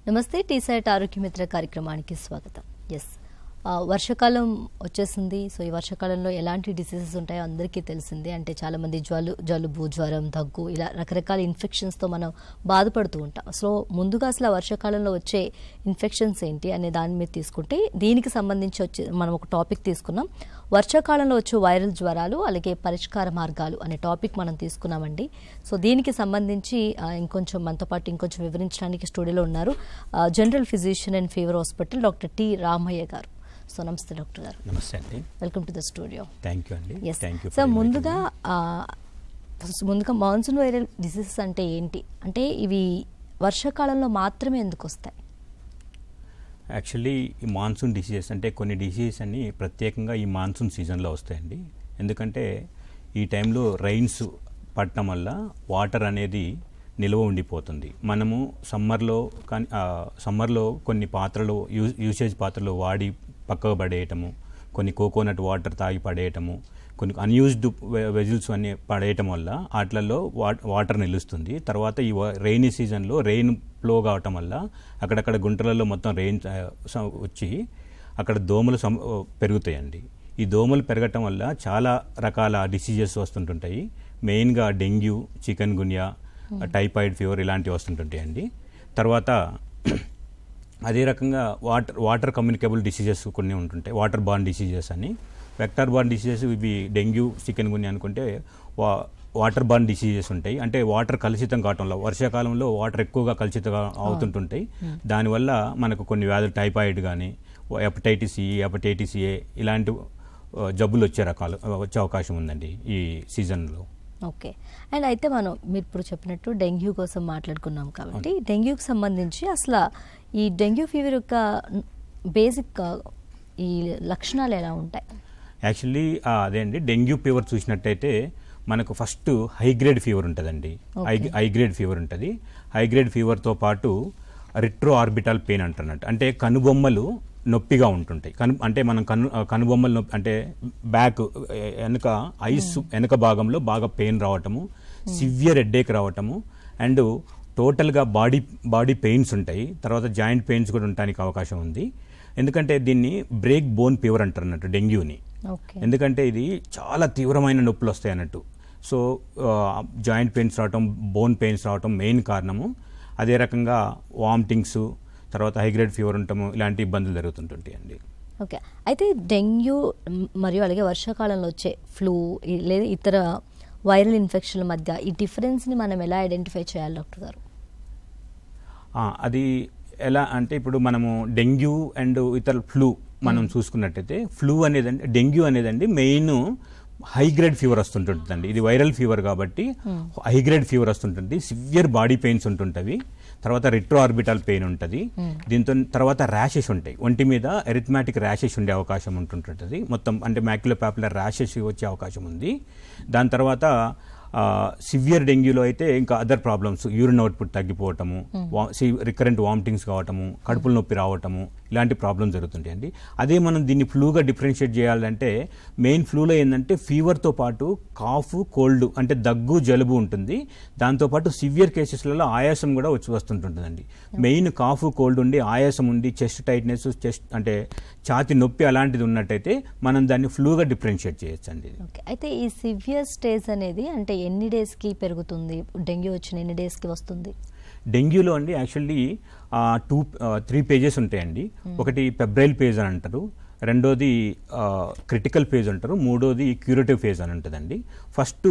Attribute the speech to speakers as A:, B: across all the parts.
A: నమస్తే టీసైట్ ఆరోగ్య మిత్ర కార్యక్రమానికి స్వాగతం. వర్షాకాలం వచ్చేసింది. సో ఈ వర్షాకాలంలో ఎలాంటి డిసీజెస్ ఉంటాయో అందరికీ తెలిసిందే. అంటే చాలామంది జలుబు, జ్వరం, దగ్గు ఇలా రకరకాల ఇన్ఫెక్షన్స్తో మనం బాధపడుతూ ఉంటాం. సో ముందుగా అసలు వర్షాకాలంలో వచ్చే ఇన్ఫెక్షన్స్ ఏంటి అనే దాని మీద తీసుకుంటే దీనికి సంబంధించి మనం ఒక టాపిక్ తీసుకున్నాం. వర్షాకాలంలో వచ్చే వైరల్ జ్వరాలు అలాగే పరిష్కార మార్గాలు అనే టాపిక్ మనం తీసుకున్నామండి. సో దీనికి సంబంధించి ఇంకొంచెం మనతో పాటు ఇంకొంచెం వివరించడానికి స్టూడియోలో ఉన్నారు general physician and fever hospital doctor T Ramaiah గారు. సో నమస్తే డాక్టర్ గారు.
B: నమస్తే అండి.
A: Welcome to the studio.
B: Thank you అండి.
A: సో ముందుగా మాన్సూన్ వైరల్ డిసీజెస్ అంటే ఏంటి, అంటే ఇవి వర్షాకాలంలో మాత్రమే ఎందుకు వస్తాయి?
B: యాక్చువల్లీ ఈ మాన్సూన్ డిసీజెస్ అంటే కొన్ని డిసీజెస్ అన్ని ప్రత్యేకంగా ఈ మాన్సూన్ సీజన్లో వస్తాయండి. ఎందుకంటే ఈ టైంలో రైన్స్ పడటం వల్ల వాటర్ అనేది నిల్వ ఉండిపోతుంది. మనము సమ్మర్లో కొన్ని పాత్రలు యూసేజ్ పాత్రలు వాడి పక్కకు పడేయటము, కొన్ని కోకోనట్ వాటర్ తాగి పడేయటము, కొన్ని అన్యూజ్డ్ వెజిల్స్ అన్నీ పడేయటం వల్ల వాటిలలో వాటర్ నిలుస్తుంది. తర్వాత ఈ రెయినీ సీజన్లో రెయిన్ ఫ్లో కావటం వల్ల అక్కడక్కడ గుంటలలో మొత్తం రెయిన్ వచ్చి అక్కడ దోమలు పెరుగుతాయండి. ఈ దోమలు పెరగటం వల్ల చాలా రకాల డిసీజెస్ వస్తుంటుంటాయి. మెయిన్గా డెంగ్యూ, చికెన్ గున్యా, టైఫాయిడ్ ఫీవర్ ఇలాంటివి వస్తుంటుంటాయండి. తర్వాత అదే రకంగా వాటర్ కమ్యూనికేబుల్ డిసీజెస్ కొన్ని ఉంటుంటాయి. వాటర్ బార్న్ డిసీజెస్ అని, వెక్టర్ బార్న్ డిసీజెస్ ఇవి డెంగ్యూ, చికెన్ గున్యా అనుకుంటే వాటర్ బార్న్ డిసీజెస్ ఉంటాయి. అంటే వాటర్ కలుషితం కావటంలో వర్షాకాలంలో వాటర్ ఎక్కువగా కలుషితంగా అవుతుంటుంటాయి. దానివల్ల మనకు కొన్ని వ్యాధులు టైఫాయిడ్ కానీ, హెపటైటిస్ ఏ ఇలాంటి జబ్బులు వచ్చే అవకాశం ఉందండి ఈ సీజన్లో.
A: ఓకే. అండ్ అయితే మీరు ఇప్పుడు చెప్పినట్టు డెంగ్యూ కోసం మాట్లాడుకున్నాం కాబట్టి డెంగ్యూకి సంబంధించి అసలు ఈ డెంగ్యూ ఫీవర్ యొక్క బేసిక్ ఈ లక్షణాలు ఎలా ఉంటాయి?
B: యాక్చువల్లీ అదే అండి, డెంగ్యూ ఫీవర్ చూసినట్టయితే మనకు ఫస్ట్ హైగ్రేడ్ ఫీవర్ ఉంటుందండి. హైగ్రేడ్ ఫీవర్ ఉంటుంది. హైగ్రేడ్ ఫీవర్తో పాటు రిట్రో ఆర్బిటాల్ పెయిన్ అంటున్నట్టు, అంటే కనుబొమ్మలు నొప్పిగా ఉంటుంటాయి. అంటే మనం కనుబొమ్మలు నొప్పి అంటే బ్యాక్ వెనక భాగంలో బాగా పెయిన్ రావటము, సివియర్ హెడ్ఏక్ రావటము, అండ్ టోటల్గా బాడీ పెయిన్స్ ఉంటాయి. తర్వాత జాయింట్ పెయిన్స్ కూడా ఉండడానికి అవకాశం ఉంది. ఎందుకంటే దీన్ని బ్రేక్ బోన్ ఫీవర్ అంటారు అన్నట్టు డెంగ్యూని. ఎందుకంటే ఇది చాలా తీవ్రమైన నొప్పులు వస్తాయి అన్నట్టు. సో జాయింట్ పెయిన్స్ రావటం, బోన్ పెయిన్స్ రావటం మెయిన్ కారణము. అదే రకంగా వామిటింగ్స్, తర్వాత హైగ్రేడ్ ఫీవర్ ఉండటము, ఇలాంటి ఇబ్బందులు జరుగుతుంటాయి అండి.
A: ఓకే. అయితే డెంగ్యూ మరియు అలాగే వర్షాకాలంలో వచ్చే ఫ్లూ లేదా ఇతర వైరల్ ఇన్ఫెక్షన్ల మధ్య ఈ డిఫరెన్స్ని మనం ఎలా ఐడెంటిఫై చేయాలి డాక్టర్ గారు?
B: అది ఎలా అంటే ఇప్పుడు మనము డెంగ్యూ అండ్ ఇతర ఫ్లూ మనం చూసుకున్నట్టయితే ఫ్లూ అనేదండి, డెంగ్యూ అనేదండి మెయిన్ హైగ్రేడ్ ఫీవర్ వస్తుంటుందండి. ఇది వైరల్ ఫీవర్ కాబట్టి హైగ్రేడ్ ఫీవర్ వస్తుంటుంది. సివియర్ బాడీ పెయిన్స్ ఉంటుంటవి. తర్వాత రిట్రో ఆర్బిటాల్ పెయిన్ ఉంటుంది. దీంతో తర్వాత ర్యాషెస్ ఉంటాయి. ఒంటి మీద ఎరిథమాటిక్ ర్యాషెస్ ఉండే అవకాశం ఉంటుంటుంది. మొత్తం అంటే మ్యాక్యులోపాపులర్ ర్యాషెస్ వచ్చే అవకాశం ఉంది. దాని తర్వాత సివియర్ డెంగ్యూలో అయితే ఇంకా అదర్ ప్రాబ్లమ్స్, యూరిన్ అవుట్పుట్ తగ్గిపోవటము, రికరెంట్ వామిటింగ్స్ కావటము, కడుపుల నొప్పి రావటము, ఇలాంటి ప్రాబ్లమ్స్ జరుగుతుంటాయండి. అదే మనం దీన్ని ఫ్లూగా డిఫరెన్షియేట్ చేయాలంటే మెయిన్ ఫ్లూలో ఏంటంటే ఫీవర్తో పాటు కాఫ్, కోల్డ్ అంటే దగ్గు, జలుబు ఉంటుంది. దాంతోపాటు సివియర్ కేసెస్లలో ఆయాసం కూడా వస్తుంటుందండి. మెయిన్ కాఫ్, కోల్డ్ ఉండి ఆయాసం ఉండి చెస్ట్ టైట్నెస్, చెస్ట్ అంటే ఛాతి నొప్పి అలాంటిది ఉన్నట్టయితే మనం దాన్ని ఫ్లూగా డిఫరెన్షియేట్ చేయొచ్చండి.
A: అయితే ఈ సివియర్ స్టేజ్ అనేది అంటే ఎన్ని డేస్కి పెరుగుతుంది? డెంగ్యూ వచ్చిన ఎన్ని డేస్కి వస్తుంది?
B: డెంగ్యూలో అండి యాక్చువల్లీ 3 పేజెస్ ఉంటాయండి. ఒకటి ఫెబ్రైల్ పేజ్ అని అంటారు, రెండోది క్రిటికల్ పేజ్ అంటారు, మూడోది క్యూరేటివ్ పేజ్ అని ఉంటుందండి. ఫస్ట్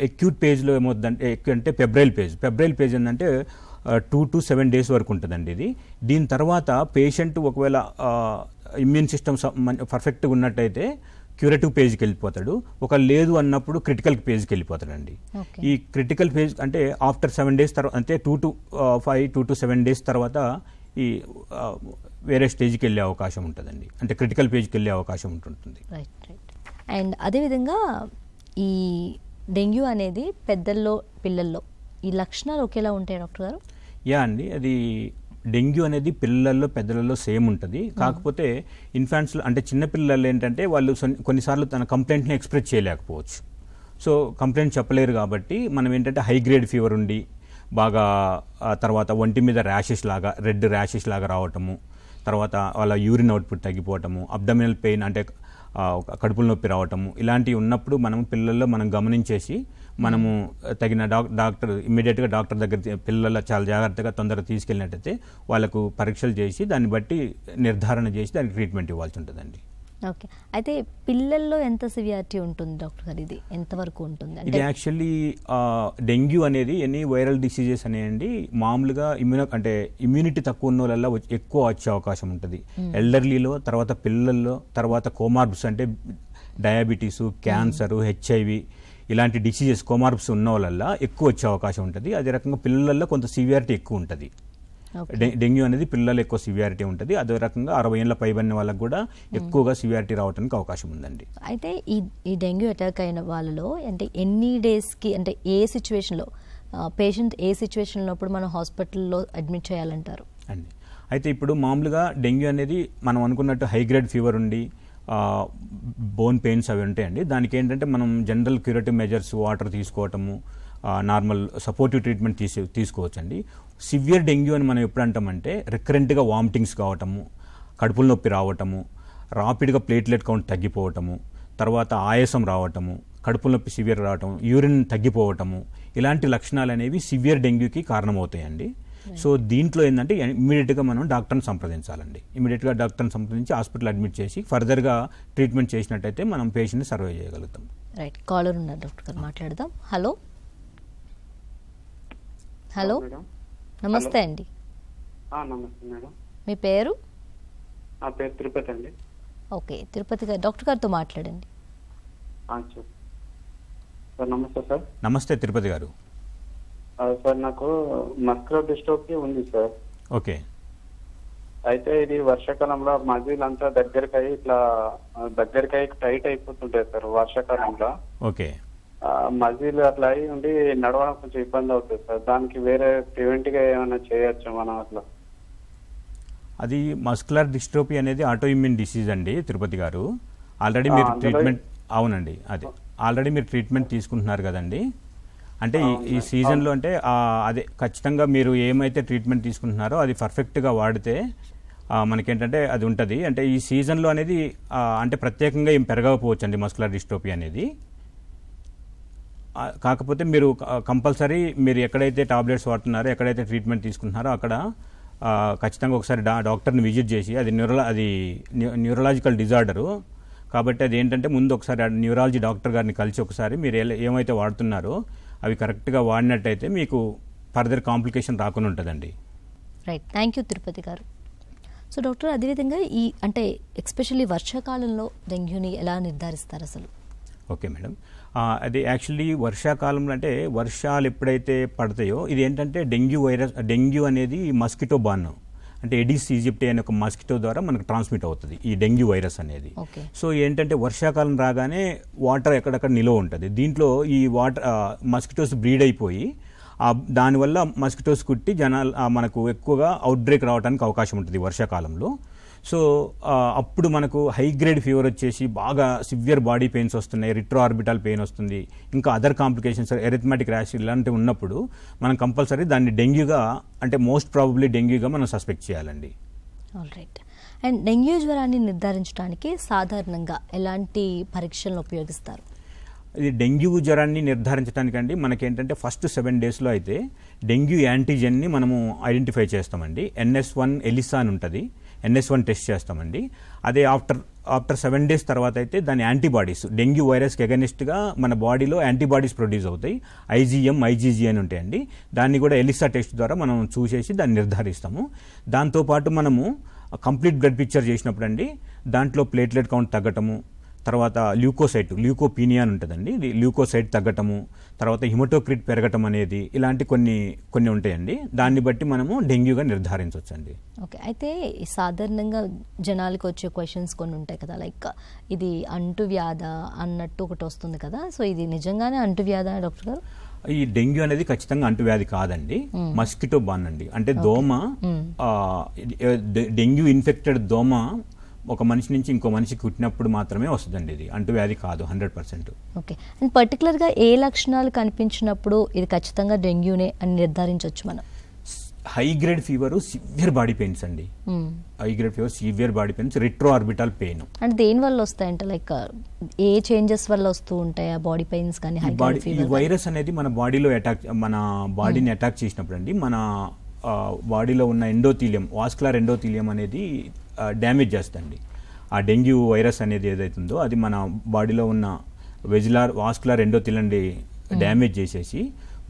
B: అక్యూట్ పేజ్లో ఏమవుతుందంటే అంటే ఫెబ్రైల్ పేజ్ ఏంటంటే 2 to 7 days వరకు ఉంటుందండి ఇది. దీని తర్వాత పేషెంట్ ఒకవేళ ఇమ్యూన్ సిస్టమ్ పర్ఫెక్ట్గా ఉన్నట్టయితే క్యూరేటివ్ పేజ్కి వెళ్ళిపోతాడు. ఒక లేదు అన్నప్పుడు క్రిటికల్ పేజ్కి వెళ్ళిపోతాడండి. ఈ క్రిటికల్ పేజ్ అంటే ఆఫ్టర్ 7 days తర్వాత అంటే 2 to 7 days తర్వాత ఈ వేరే స్టేజ్కి వెళ్ళే అవకాశం ఉంటుందండి. అంటే క్రిటికల్ పేజ్కి వెళ్ళే అవకాశం ఉంటుంది.
A: అండ్ అదేవిధంగా ఈ డెంగ్యూ అనేది పెద్దల్లో, పిల్లల్లో ఈ లక్షణాలు ఒకేలా ఉంటాయి డాక్టర్ గారు?
B: అండి, అది డెంగ్యూ అనేది పిల్లల్లో పెద్దలలో సేమ్ ఉంటుంది. కాకపోతే ఇన్ఫాంట్స్లో అంటే చిన్నపిల్లలు ఏంటంటే వాళ్ళు కొన్నిసార్లు తన కంప్లైంట్ని ఎక్స్ప్రెస్ చేయలేకపోవచ్చు. సో కంప్లైంట్ చెప్పలేరు కాబట్టి మనం ఏంటంటే హై గ్రేడ్ ఫీవర్ ఉండి బాగా తర్వాత ఒంటి మీద ర్యాషెస్ లాగా రెడ్ ర్యాషెస్ లాగా రావటము, తర్వాత వాళ్ళ యూరిన్ అవుట్పుట్ తగ్గిపోవటము, అబ్డమినల్ పెయిన్ అంటే కడుపుల నొప్పి రావటము, ఇలాంటివి ఉన్నప్పుడు మనం పిల్లల్లో మనం గమనించేసి మనము తగిన డాక్టర్ ఇమ్మీడియట్గా డాక్టర్ దగ్గర పిల్లల చాలా జాగ్రత్తగా తొందరగా తీసుకెళ్ళినట్టయితే వాళ్ళకు పరీక్షలు చేసి దాన్ని బట్టి నిర్ధారణ చేసి దానికి ట్రీట్మెంట్ ఇవ్వాల్సి ఉంటుందండి.
A: ఓకే, అయితే పిల్లల్లో ఎంత సివియారిటీ ఉంటుంది డాక్టర్ గారు, ఇది ఎంతవరకు ఉంటుంది?
B: ఇది యాక్చువల్లీ డెంగ్యూ అనేది ఎనీ వైరల్ డిసీజెస్ అనేయండి మామూలుగా ఇమ్యూనిటీ తక్కువ ఉన్న వాళ్ళ ఎక్కువ వచ్చే అవకాశం ఉంటుంది. ఎల్డర్లీలో, తర్వాత పిల్లల్లో, తర్వాత కోమార్బ్స్ అంటే డయాబెటీసు, క్యాన్సరు, హెచ్ఐవి ఇలాంటి డిసీజెస్ కోమార్బ్స్ ఉన్న వాళ్ళ ఎక్కువ వచ్చే అవకాశం ఉంటుంది. అదే రకంగా పిల్లల్లో కొంత సివియారిటీ ఎక్కువ ఉంటుంది. డెంగ్యూ అనేది పిల్లలు ఎక్కువ సివియారిటీ ఉంటుంది. అదే రకంగా 60 ఏళ్ళ పైబడిన వాళ్ళకి కూడా ఎక్కువగా సివియారిటీ రావడానికి అవకాశం ఉందండి.
A: అయితే ఈ డెంగ్యూ అటాక్ అయిన వాళ్ళలో అంటే ఎన్ని డేస్కి, అంటే ఏ సిచ్యువేషన్లో పేషెంట్ ఏ సిచ్యువేషన్లో ఉన్నప్పుడు మనం హాస్పిటల్లో అడ్మిట్ చేయాలంటారు
B: అండి? అయితే ఇప్పుడు మామూలుగా డెంగ్యూ అనేది మనం అనుకున్నట్టు హై గ్రేడ్ ఫీవర్ ఉండి బోన్ పెయిన్స్ అవి ఉంటాయండి. దానికి ఏంటంటే మనం జనరల్ క్యూరేటివ్ మెజర్స్ వాటర్ తీసుకోవటము, నార్మల్ సపోర్టివ్ ట్రీట్మెంట్ తీసుకోవచ్చండి. సివియర్ డెంగ్యూ అని మనం ఎప్పుడు అంటామంటే రికరెంట్గా వామిటింగ్స్ కావటము, కడుపుల నొప్పి రావటము, రాపిడ్గా ప్లేట్లెట్ కౌంట్ తగ్గిపోవటము, తర్వాత ఆయాసం రావటము, కడుపుల నొప్పి సివియర్ రావటం, యూరిన్ తగ్గిపోవటము, ఇలాంటి లక్షణాలు అనేవి సివియర్ డెంగ్యూకి కారణమవుతాయండి. సో దీంట్లో ఏంటంటే ఇమ్మీడియట్గా మనం డాక్టర్ని సంప్రదించాలండి. ఇమ్మీడియట్గా డాక్టర్ని సంప్రదించి హాస్పిటల్ అడ్మిట్ చేసి ఫర్దర్గా ట్రీట్మెంట్ చేసినట్టయితే మనం పేషెంట్ని సర్వే చేయగలుగుతాం.
A: రైట్, కాలర్ ఉన్నారు డాక్టర్ గారు, మాట్లాడదాం. హలో హలో, నమస్తే అండి.
C: నమస్తే మేడం.
A: మీ పేరు?
C: నా పేరు తిరుపతి అండి.
A: ఓకే, తిరుపతి గారు డాక్టర్ గారితో మాట్లాడండి.
C: సార్ నమస్తే సార్.
B: నమస్తే తిరుపతి గారు.
C: సార్ నాకు మస్కులర్ డిస్ట్రోఫీ ఉంది సార్.
B: ఓకే.
C: అయితే ఇది వర్షాకాలంలో మజిల్ అంతా దగ్గరకై టైట్ అయిపోతుంటాయి సార్ వర్షాకాలంలో.
B: ఓకే.
C: మజిల్ అట్లా అయి ఉండి నడవడం కొంచెం ఇబ్బంది అవుతుంది సార్. దానికి వేరే ప్రివెంటివ్ గా ఏమైనా చేయొచ్చు మనం అట్లా?
B: అది మస్కులర్ డిస్ట్రోఫీ అనేది ఆటో ఇమ్యూన్ డిసీజ్ అండి తిరుపతి గారు. ఆల్రెడీ మీరు ట్రీట్మెంట్, అవునండి, అదే ఆల్రెడీ మీరు ట్రీట్మెంట్ తీసుకుంటున్నారు కదండి. అంటే ఈ సీజన్లో అంటే అదే ఖచ్చితంగా మీరు ఏమైతే ట్రీట్మెంట్ తీసుకుంటున్నారో అది పర్ఫెక్ట్గా వాడితే మనకేంటంటే అది ఉంటుంది. అంటే ఈ సీజన్లో అనేది అంటే ప్రత్యేకంగా ఏం పెరగకపోవచ్చు అండి మస్కులర్ డిస్ట్రోఫీ అనేది. కాకపోతే మీరు కంపల్సరీ మీరు ఎక్కడైతే టాబ్లెట్స్ వాడుతున్నారో, ఎక్కడైతే ట్రీట్మెంట్ తీసుకుంటున్నారో అక్కడ ఖచ్చితంగా ఒకసారి డాక్టర్ని విజిట్ చేసి, అది న్యూరలాజికల్ డిజార్డరు కాబట్టి అది ఏంటంటే ముందు ఒకసారి న్యూరాలజీ డాక్టర్ గారిని కలిసి ఒకసారి మీరు ఏమైతే వాడుతున్నారో అవి కరెక్ట్గా వాడినట్టయితే మీకు ఫర్దర్ కాంప్లికేషన్ రాకుండా ఉంటుందండి.
A: రైట్, థ్యాంక్ యూ తిరుపతి గారు. సో డాక్టర్, అదేవిధంగా అంటే ఎస్పెషల్లీ వర్షాకాలంలో డెంగ్యూని ఎలా నిర్ధారిస్తారు అసలు?
B: ఓకే మేడం, అది యాక్చువల్లీ వర్షాకాలంలో అంటే వర్షాలు ఎప్పుడైతే పడతాయో ఇది ఏంటంటే డెంగ్యూ అనేది మస్కిటో బార్న్ అంటే ఎడిస్ ఈజిప్టి అనే ఒక మస్కిటో ద్వారా మనకు ట్రాన్స్మిట్ అవుతుంది ఈ డెంగ్యూ వైరస్ అనేది. సో ఏంటంటే వర్షాకాలం రాగానే వాటర్ ఎక్కడెక్కడ నిల్వ ఉంటుంది. దీంట్లో ఈ వాటర్ మస్కిటోస్ బ్రీడ్ అయిపోయి దానివల్ల మస్కిటోస్ కుట్టి మనకు ఎక్కువగా అవుట్ బ్రేక్ రావడానికి అవకాశం ఉంటుంది వర్షాకాలంలో. సో అప్పుడు మనకు హై గ్రేడ్ ఫీవర్ వచ్చేసి బాగా సివియర్ బాడీ పెయిన్స్ వస్తున్నాయి, రిట్రో ఆర్బిటల్ పెయిన్ వస్తుంది, ఇంకా అదర్ కాంప్లికేషన్స్ ఎరిథమెటిక్ ర్యాష్ ఇలాంటివి ఉన్నప్పుడు మనం కంపల్సరీ దాన్ని డెంగ్యూగా అంటే మోస్ట్ ప్రాబబ్లీ డెంగ్యూగా మనం సస్పెక్ట్ చేయాలండి.
A: All right. అండ్ డెంగ్యూ జ్వరాన్ని నిర్ధారించడానికి సాధారణంగా ఎలాంటి పరీక్షలను ఉపయోగిస్తారు?
B: ఇది డెంగ్యూ జ్వరాన్ని నిర్ధారించడానికండి మనకేంటంటే ఫస్ట్ 7 డేస్లో అయితే డెంగ్యూ యాంటీజెన్ని మనము ఐడెంటిఫై చేస్తామండి. NS1 ఎలిసా అని ఉంటుంది, NS1 టెస్ట్ చేస్తామండి. అదే ఆఫ్టర్ 7 డేస్ తర్వాత అయితే దాని యాంటీబాడీస్ డెంగ్యూ వైరస్కి అగెనిస్ట్గా మన బాడీలో యాంటీబాడీస్ ప్రొడ్యూస్ అవుతాయి. IgM, IgG అని ఉంటాయండి. దాన్ని కూడా ఎలిసా టెస్ట్ ద్వారా మనం చూసేసి దాన్ని నిర్ధారిస్తాము. దాంతోపాటు మనము కంప్లీట్ బ్లడ్ పిక్చర్ చేసినప్పుడు అండి దాంట్లో ప్లేట్లెట్ కౌంట్ తగ్గటము, తర్వాత ల్యూకోపీనియా అని ఉంటుందండి, ల్యూకోసైట్ తగ్గటము, తర్వాత హిమటోక్రిట్ పెరగటం అనేది ఇలాంటి కొన్ని ఉంటాయండి. దాన్ని బట్టి మనము డెంగ్యూగా నిర్ధారించవచ్చండి.
A: ఓకే, అయితే సాధారణంగా జనాలకు వచ్చే క్వశ్చన్స్ కొన్ని ఉంటాయి కదా, లైక్ ఇది అంటువ్యాధ అన్నట్టు ఒకటి వస్తుంది కదా, సో ఇది నిజంగానే అంటువ్యాధ డాక్టర్ గారు?
B: ఈ డెంగ్యూ అనేది ఖచ్చితంగా అంటువ్యాధి కాదండి, మస్కిటో బార్న్ అండి. అంటే దోమ డెంగ్యూ ఇన్ఫెక్టెడ్ దోమ ఒక మనిషి నుంచి ఇంకో మనిషికి కుట్టినప్పుడు మాత్రమే వస్తుందండి. ఇది అంటువ్యాధి కాదు 100%.
A: ఓకే. అండ్ పర్టికులర్గా ఏ లక్షణాలు కనిపించినప్పుడు ఇది ఖచ్చితంగా డెంగ్యూనే అని నిర్ధారించవచ్చు మనం?
B: High grade fever, severe body pains అండి. High grade fever, severe body pains, retro orbital pain.
A: అంటే దేని వల్ల వస్తాయంటే లైక్ ఏ చేంజెస్ వల్ల వస్తూ ఉంటాయి ఆ బాడీ పెయిన్స్ కానీ హై గ్రేడ్ ఫీవర్?
B: ఈ వైరస్ అనేది మన బాడీలో మన బాడీని అటాక్ చేసినప్పుడు అండి మన బాడీలో ఉన్న ఎండోథీలియం, వాస్కులర్ ఎండోథీలియం అనేది డ్యామేజ్ చేస్తుంది. ఆ డెంగ్యూ వైరస్ అనేది ఏదైతుందో అది మన బాడీలో ఉన్న వాస్కులర్ ఎండోథీలియం డ్యామేజ్ చేసేసి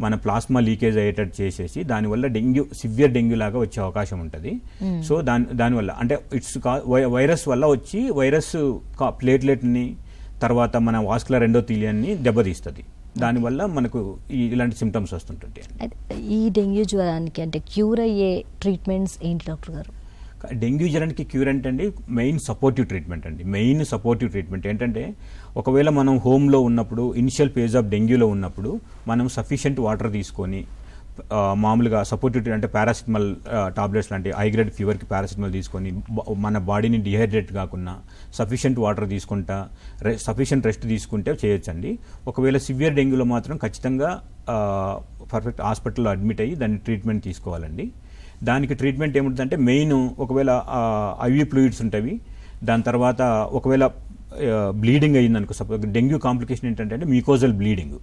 B: మన ప్లాస్మా లీకేజ్ అయ్యేటట్టు చేసేసి దానివల్ల సివియర్ డెంగ్యూ లాగా వచ్చే అవకాశం ఉంటుంది. సో దానివల్ల అంటే వైరస్ వల్ల వచ్చి వైరస్ ప్లేట్లెట్ని తర్వాత మన వాస్కులర్ ఎండోథీలియాన్ని దెబ్బతీస్తుంది. దానివల్ల మనకు ఇలాంటి సిమ్టమ్స్ వస్తుంటాయి.
A: ఈ డెంగ్యూ జ్వరానికి అంటే క్యూర్ అయ్యే ట్రీట్మెంట్స్ ఏంటి డాక్టర్ గారు?
B: డెంగ్యూ జ్వరానికి క్యూర్ ఏంటండి, మెయిన్ సపోర్టివ్ ట్రీట్మెంట్ అండి. మెయిన్ సపోర్టివ్ ట్రీట్మెంట్ ఏంటంటే ఒకవేళ మనం హోమ్లో ఉన్నప్పుడు ఇనిషియల్ ఫేజ్ ఆఫ్ డెంగ్యూలో ఉన్నప్పుడు మనం సఫిషియెంట్ వాటర్ తీసుకొని మామూలుగా సపోర్టివ్ అంటే పారాసిటమాల్ టాబ్లెట్స్ లాంటి హై గ్రేడ్ ఫీవర్కి పారాసిటమాల్ తీసుకొని మన బాడీని డిహైడ్రేట్ కాకుండా సఫిషియెంట్ వాటర్ తీసుకుంటా సఫిషియెంట్ రెస్ట్ తీసుకుంటే చేయొచ్చండి. ఒకవేళ సివియర్ డెంగ్యూలో మాత్రం ఖచ్చితంగా పర్ఫెక్ట్ హాస్పిటల్లో అడ్మిట్ అయ్యి దాన్ని ట్రీట్మెంట్ తీసుకోవాలండి. దానికి ట్రీట్మెంట్ ఏముంటుందంటే మెయిన్ ఒకవేళ ఐవీ ఫ్లూయిడ్స్ ఉంటాయి. దాని తర్వాత ఒకవేళ బ్లీడింగ్ అయ్యిందనుకో, సపోజ్ డెంగ్యూ కాంప్లికేషన్ ఏంటంటే మ్యూకోజల్ బ్లీడింగ్.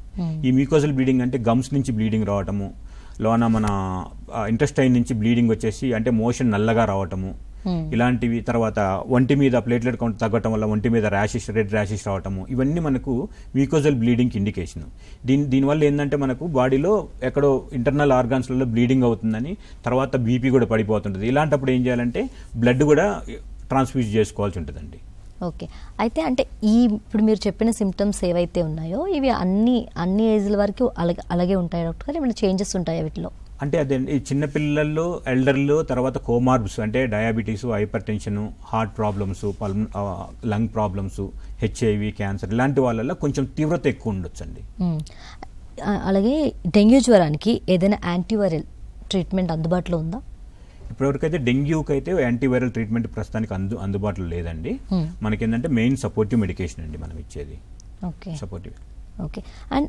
B: ఈ మ్యూకోజల్ బ్లీడింగ్ అంటే గమ్స్ నుంచి బ్లీడింగ్ రావటము, లోన మన ఇంటెస్టైన్ నుంచి బ్లీడింగ్ వచ్చేసి అంటే మోషన్ నల్లగా రావటము, ఇలాంటివి. తర్వాత ఒంటి మీద ప్లేట్లెట్ కౌంట్ తగ్గటం వల్ల ఒంటి మీద రెడ్ ర్యాషెస్ రావటము, ఇవన్నీ మనకు మ్యూకోజల్ బ్లీడింగ్కి ఇండికేషన్. దీనివల్ల ఏంటంటే మనకు బాడీలో ఎక్కడో ఇంటర్నల్ ఆర్గాన్స్లలో బ్లీడింగ్ అవుతుందని, తర్వాత బీపీ కూడా పడిపోతుంటుంది. ఇలాంటప్పుడు ఏం చేయాలంటే బ్లడ్ కూడా ట్రాన్స్ఫ్యూజ్ చేసుకోవాల్సి ఉంటుందండి.
A: ఓకే. అయితే అంటే ఇప్పుడు మీరు చెప్పిన సిమ్టమ్స్ ఏవైతే ఉన్నాయో ఇవి అన్ని ఏజ్ల వరకు అలాగే ఉంటాయి డాక్టర్ గారు? ఏమైనా చేంజెస్ ఉంటాయా వీటిలో?
B: అంటే అదే ఈ చిన్నపిల్లల్లో, ఎల్డర్లో, తర్వాత కోమార్బ్స్ అంటే diabetes, hyper tension, heart problems, lung problems, HIV, cancer ఇలాంటి వాళ్ళల్లో కొంచెం తీవ్రత ఎక్కువ ఉండొచ్చండి.
A: అలాగే డెంగ్యూ జ్వరానికి ఏదైనా యాంటీవైరల్ ట్రీట్మెంట్ అందుబాటులో ఉందా?
B: ఇప్పటివరకైతే డెంగ్యూకి అయితే యాంటీవైరల్ ట్రీట్మెంట్ ప్రస్తుతానికి అందుబాటులో లేదండి. మనకేంటంటే మెయిన్ సపోర్టివ్ మెడికేషన్ అండి మనం ఇచ్చేది.
A: Okay,
B: supportive.
A: ఓకే.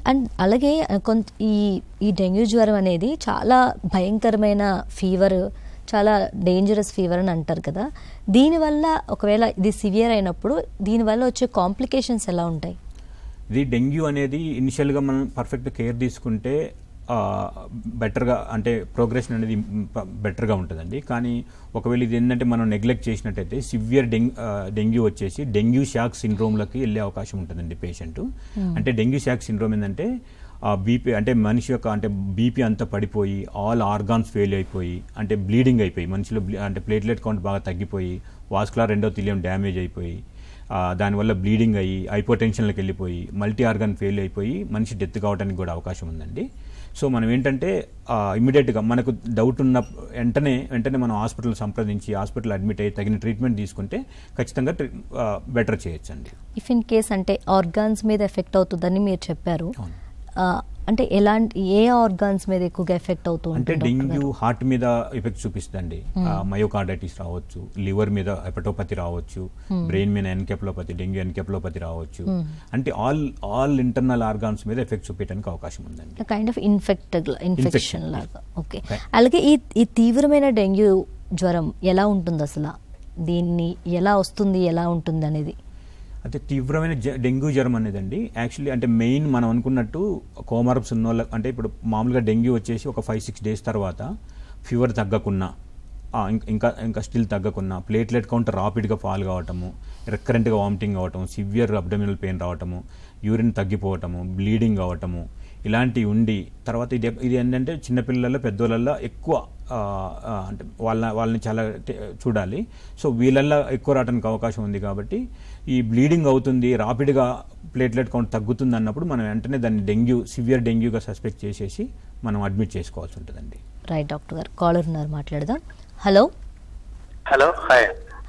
A: అండ్ అలాగే ఈ డెంగ్యూ జ్వరం అనేది చాలా భయంకరమైన ఫీవర్, చాలా డేంజరస్ ఫీవర్ అని అంటారు కదా. దీనివల్ల ఒకవేళ ఇది సివియర్ అయినప్పుడు దీనివల్ల వచ్చే కాంప్లికేషన్స్ ఎలా ఉంటాయి?
B: ఇది డెంగ్యూ అనేది ఇనిషియల్గా మనం పర్ఫెక్ట్ కేర్ తీసుకుంటే బెటర్గా అంటే ప్రోగ్రెషన్ అనేది బెటర్గా ఉంటుందండి. కానీ ఒకవేళ ఇది ఏంటంటే మనం నెగ్లెక్ట్ చేసినట్టయితే సివియర్ డెంగ్యూ వచ్చేసి డెంగ్యూ షాక్ సిండ్రోమ్లకి వెళ్ళే అవకాశం ఉంటుందండి పేషెంట్. అంటే డెంగ్యూ షాక్ సిండ్రోమ్ ఏంటంటే బీపీ అంటే మనిషి యొక్క అంటే బీపీ అంతా పడిపోయి ఆల్ ఆర్గాన్స్ ఫెయిల్ అయిపోయి అంటే బ్లీడింగ్ అయిపోయి మనిషిలో అంటే ప్లేట్లెట్ కౌంట్ బాగా తగ్గిపోయి వాస్కులర్ ఎండోథీలియం డ్యామేజ్ అయిపోయి దానివల్ల బ్లీడింగ్ అయ్యి హైపోటెన్షన్లకు వెళ్ళిపోయి మల్టీ ఆర్గాన్ ఫెయిల్ అయిపోయి మనిషి డెత్ కావడానికి కూడా అవకాశం ఉందండి. సో మనం ఏంటంటే ఇమీడియట్గా మనకు డౌట్ ఉన్న వెంటనే మనం హాస్పిటల్ సంప్రదించి హాస్పిటల్ అడ్మిట్ అయ్యి తగిన ట్రీట్మెంట్ తీసుకుంటే ఖచ్చితంగా బెటర్ చేయొచ్చండి.
A: ఇఫ్ ఇన్ కేస్ అంటే ఆర్గాన్స్ మీద ఎఫెక్ట్ అవుతుందని మీరు చెప్పారు, అంటే ఏ ఆర్గాన్స్ మీద ఎక్కువగా ఎఫెక్ట్ అవుతుంది?
B: అంటే డెంగ్యూ హార్ట్ మీద ఎఫెక్ట్ చూపిస్తుందండి. మయోకార్డైటిస్ రావచ్చు, లివర్ మీద హెపటోపతి రావచ్చు, బ్రెయిన్ మీద ఎన్కెఫలోపతి, డెంగ్యూ ఎన్కెఫలోపతి రావచ్చు. అంటే ఆల్ ఇంటర్నల్ ఆర్గాన్స్ మీద ఎఫెక్ట్ చూపించడానికి అవకాశం ఉందండి.
A: కైండ్ ఆఫ్ ఇన్ఫెక్షన్ లాగా. ఓకే. అలాగే ఈ తీవ్రమైన డెంగ్యూ జ్వరం ఎలా ఉంటుంది అసలు? దీన్ని ఎలా వస్తుంది, ఎలా ఉంటుంది అనేది?
B: అయితే తీవ్రమైన డెంగ్యూ జ్వరం అనేదండి యాక్చువల్లీ అంటే మెయిన్ మనం అనుకున్నట్టు కోమార్బ్స్ ఉన్న వాళ్ళకి అంటే ఇప్పుడు మామూలుగా డెంగ్యూ వచ్చేసి ఒక 5-6 డేస్ తర్వాత ఫీవర్ తగ్గకున్నా ఇంకా స్టిల్ తగ్గకున్నా ప్లేట్లెట్ కౌంట్ రాపిడ్గా ఫాల్ కావటము, రికరెంట్గా వామిటింగ్ అవ్వటము, సివియర్ అబ్డమినల్ పెయిన్ రావటము, యూరిన్ తగ్గిపోవటము, బ్లీడింగ్ అవ్వటము ఇలాంటివి ఉండి తర్వాత ఇది ఏంటంటే చిన్నపిల్లల్లో పెద్దోళ్ళల్లో ఎక్కువ అంటే వాళ్ళని చాలా చూడాలి. సో వీళ్ళల్లో ఎక్కువ రావడానికి అవకాశం ఉంది. కాబట్టి ఈ బ్లీడింగ్ అవుతుంది, రాపిడ్గా ప్లేట్లెట్ కౌంట్ తగ్గుతుంది అన్నప్పుడు మనం వెంటనే దాన్ని సివియర్ డెంగ్యూగా సస్పెక్ట్ చేసేసి మనం అడ్మిట్ చేసుకోవాల్సి ఉంటుందండి.
A: రైట్ డాక్టర్ గారు, కాలర్ ఉన్నారు, మాట్లాడదాం. హలో.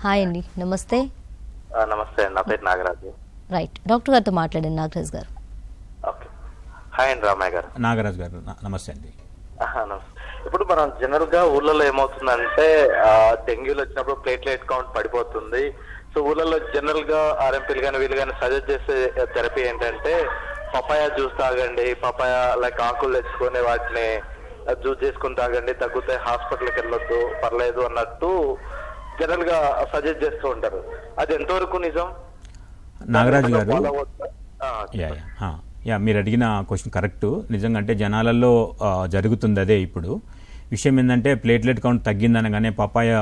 A: హాయ్ అండి, నమస్తే.
D: నమస్తే, నా పేరు నాగరాజు.
A: రైట్, డాక్టర్ గారితో మాట్లాడండి. నాగరాజ్ గారు.
D: ఓకే. హాయ్ అండి రామయ్య గారు.
B: నాగరాజ్ గారు నమస్తే అండి.
D: ఇప్పుడు మనం జనరల్ గా ఊర్లలో ఏమవుతుందంటే డెంగ్యూలు వచ్చినప్పుడు ప్లేట్లెట్ కౌంట్ పడిపోతుంది, సో ఊళ్ళలో జనరల్ గా ఆర్ఎంపీలు కానీ వీళ్ళు కానీ సజెస్ట్ చేసే థెరపీ ఏంటంటే పపాయ జ్యూస్ తాగండి, పపాయ లైక్ ఆకులు తెచ్చుకొని వాటిని జ్యూస్ చేసుకుని తాగండి, తగ్గుతాయి, హాస్పిటల్కి వెళ్ళొద్దు, పర్లేదు అన్నట్టు జనరల్ గా సజెస్ట్ చేస్తూ ఉంటారు. అది ఎంతవరకు నిజం?
B: నాగరాజు గారు, మీరు అడిగిన క్వశ్చన్ కరెక్ట్. నిజంగా అంటే జనాలలో జరుగుతుంది అదే. ఇప్పుడు విషయం ఏంటంటే ప్లేట్లెట్ కౌంట్ తగ్గిందనగానే పపాయ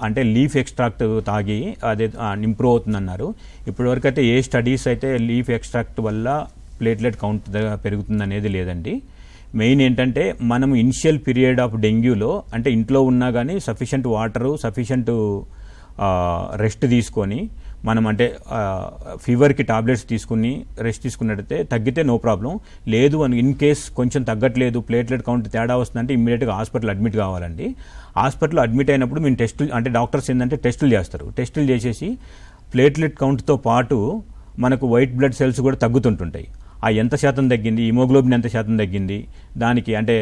B: అంటే లీఫ్ ఎక్స్ట్రాక్ట్ తాగి అదే ఇంప్రూవ్ అవుతుందన్నారు. ఇప్పటివరకు అయితే ఏ స్టడీస్ అయితే లీఫ్ ఎక్స్ట్రాక్ట్ వల్ల ప్లేట్లెట్ కౌంట్ పెరుగుతుంది అనేది లేదండి. మెయిన్ ఏంటంటే మనం ఇనిషియల్ పీరియడ్ ఆఫ్ డెంగ్యూలో అంటే ఇంట్లో ఉన్నా కానీ సఫిషియంట్ వాటరు, సఫిషియంట్ రెస్ట్ తీసుకొని మనం అంటే ఫీవర్కి టాబ్లెట్స్ తీసుకుని రెస్ట్ తీసుకున్నట్టయితే తగ్గితే నో ప్రాబ్లం. లేదు అని ఇన్ కేస్ కొంచెం తగ్గట్లేదు, ప్లేట్లెట్ కౌంట్ తేడా వస్తుందంటే ఇమ్మీడియట్గా హాస్పిటల్ అడ్మిట్ కావాలండి. హాస్పిటల్లో అడ్మిట్ అయినప్పుడు మేము టెస్టులు అంటే డాక్టర్స్ ఏంటంటే టెస్టులు చేస్తారు. టెస్టులు చేసేసి ప్లేట్లెట్ కౌంట్తో పాటు మనకు వైట్ బ్లడ్ సెల్స్ కూడా తగ్గుతుంటుంటాయి. ఆ ఎంత శాతం తగ్గింది, హిమోగ్లోబిన్ ఎంత శాతం తగ్గింది, దానికి అంటే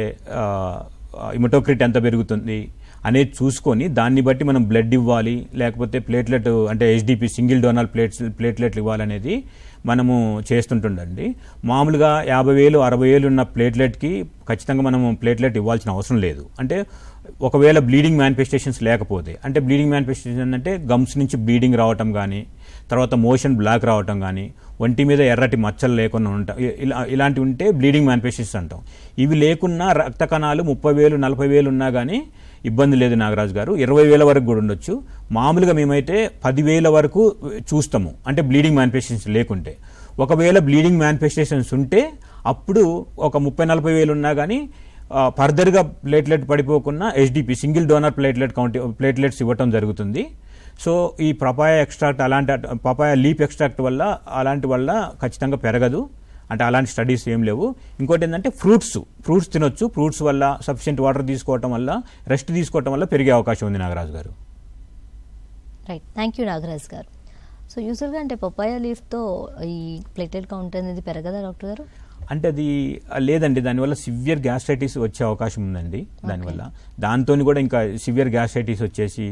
B: హిమటోక్రిట్ ఎంత పెరుగుతుంది అనేది చూసుకొని దాన్ని బట్టి మనం బ్లడ్ ఇవ్వాలి, లేకపోతే ప్లేట్లెట్ అంటే HDP సింగిల్ డోనర్ ప్లేట్లెట్లు ఇవ్వాలనేది మనము చేస్తుంటుండండి. మామూలుగా 50,000 60,000 ఉన్న ప్లేట్లెట్కి ఖచ్చితంగా మనము ప్లేట్లెట్ ఇవ్వాల్సిన అవసరం లేదు. అంటే ఒకవేళ బ్లీడింగ్ మేనిఫెస్టేషన్స్ లేకపోతే, అంటే బ్లీడింగ్ మేనిఫెస్టేషన్ అంటే గమ్స్ నుంచి బ్లీడింగ్ రావటం కానీ, తర్వాత మోషన్ బ్లాక్ రావటం కానీ, ఒంటి మీద ఎర్రటి మచ్చలు లేకుండా ఉంటాం, ఇలాంటివి ఉంటే బ్లీడింగ్ మేనిఫెస్టేషన్స్ అంటాం. ఇవి లేకున్నా రక్త కణాలు 30,000 40,000 ఉన్నా కానీ ఇబ్బంది లేదు నాగరాజు గారు. 20,000 వరకు కూడా ఉండొచ్చు. మామూలుగా మేమైతే 10,000 వరకు చూస్తాము, అంటే బ్లీడింగ్ మేనిఫెస్టేషన్స్ లేకుంటే. ఒకవేళ బ్లీడింగ్ మేనిఫెస్టేషన్స్ ఉంటే అప్పుడు ఒక 30,000-40,000 ఉన్నా కానీ ఫర్దర్గా ప్లేట్లెట్ పడిపోకుండా HDP సింగిల్ డోనర్ ప్లేట్లెట్స్ ఇవ్వటం జరుగుతుంది. సో ఈ పపాయ ఎక్స్ట్రాక్ట్ అలాంటి పపాయ లీఫ్ ఎక్స్ట్రాక్ట్ వల్ల అలాంటి వల్ల ఖచ్చితంగా పెరగదు, అంటే అలాంటి స్టడీస్ ఏం లేవు. ఇంకోటి ఏంటంటే ఫ్రూట్స్ తినొచ్చు. ఫ్రూట్స్ వల్ల సఫిషియెంట్ వాటర్ తీసుకోవటం వల్ల, రెస్ట్ తీసుకోవటం వల్ల పెరిగే అవకాశం ఉంది నాగరాజు గారు.
A: రైట్, థ్యాంక్ యూ నాగరాజ్ గారు. సో యూజువల్గా అంటే పపాయ లీఫ్తో ఈ ప్లేటెడ్ కౌంట్ అనేది పెరగదా డాక్టర్ గారు?
B: అంటే అది లేదండి, దానివల్ల సివియర్ గ్యాస్ట్రైటిస్ వచ్చే అవకాశం ఉందండి. దానివల్ల దాంతో కూడా ఇంకా సివియర్ గ్యాస్ట్రైటిస్ వచ్చేసి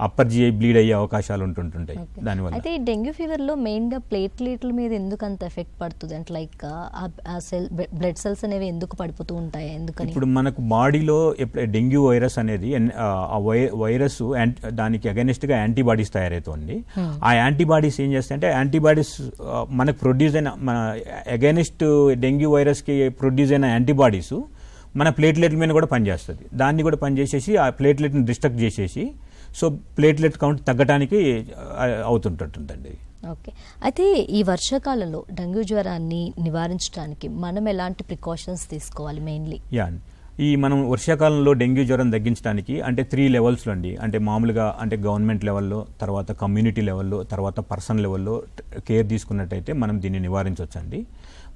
B: అప్పర్ జిఐ బ్లీడ్ అయ్యే అవకాశాలు ఉంటుంటాయి దానివల్ల.
A: అయితే ఈ డెంగ్యూ ఫీవర్లో మెయిన్గా ప్లేట్లెట్ల మీద ఎందుకు అంత ఎఫెక్ట్ పడుతుంది? అంటే లైక్ బ్లడ్ సెల్స్ అనేవి ఎందుకు పడిపోతూ ఉంటాయి, ఎందుకని?
B: ఇప్పుడు మనకు బాడీలో డెంగ్యూ వైరస్ అనేది ఆ వైరస్ దానికి అగైనెస్ట్గా యాంటీబాడీస్ తయారవుతుంది. ఆ యాంటీబాడీస్ ఏం చేస్తాయంటే యాంటీబాడీస్ మనకు ప్రొడ్యూస్ అయిన మన అగైనెస్ట్ డెంగ్యూ వైరస్కి ప్రొడ్యూస్ అయిన యాంటీబాడీస్ మన ప్లేట్లెట్ల మీద కూడా పనిచేస్తుంది. దాన్ని కూడా పనిచేసేసి ఆ ప్లేట్లెట్ని డిస్ట్రక్ట్ చేసేసి సో ప్లేట్లెట్ కౌంట్ తగ్గడానికి అవుతుంటుందండి.
A: ఓకే, అయితే ఈ వర్షాకాలంలో డెంగ్యూ జ్వరాన్ని నివారించడానికి మనం ఎలాంటి ప్రికాషన్స్ తీసుకోవాలి మెయిన్లీ?
B: ఈ మనం వర్షాకాలంలో డెంగ్యూ జ్వరం తగ్గించడానికి అంటే 3 లెవెల్స్లో అండి. అంటే మామూలుగా అంటే గవర్నమెంట్ లెవెల్లో, తర్వాత కమ్యూనిటీ లెవెల్లో, తర్వాత పర్సనల్ లెవెల్లో కేర్ తీసుకున్నట్టయితే మనం దీన్ని నివారించవచ్చండి.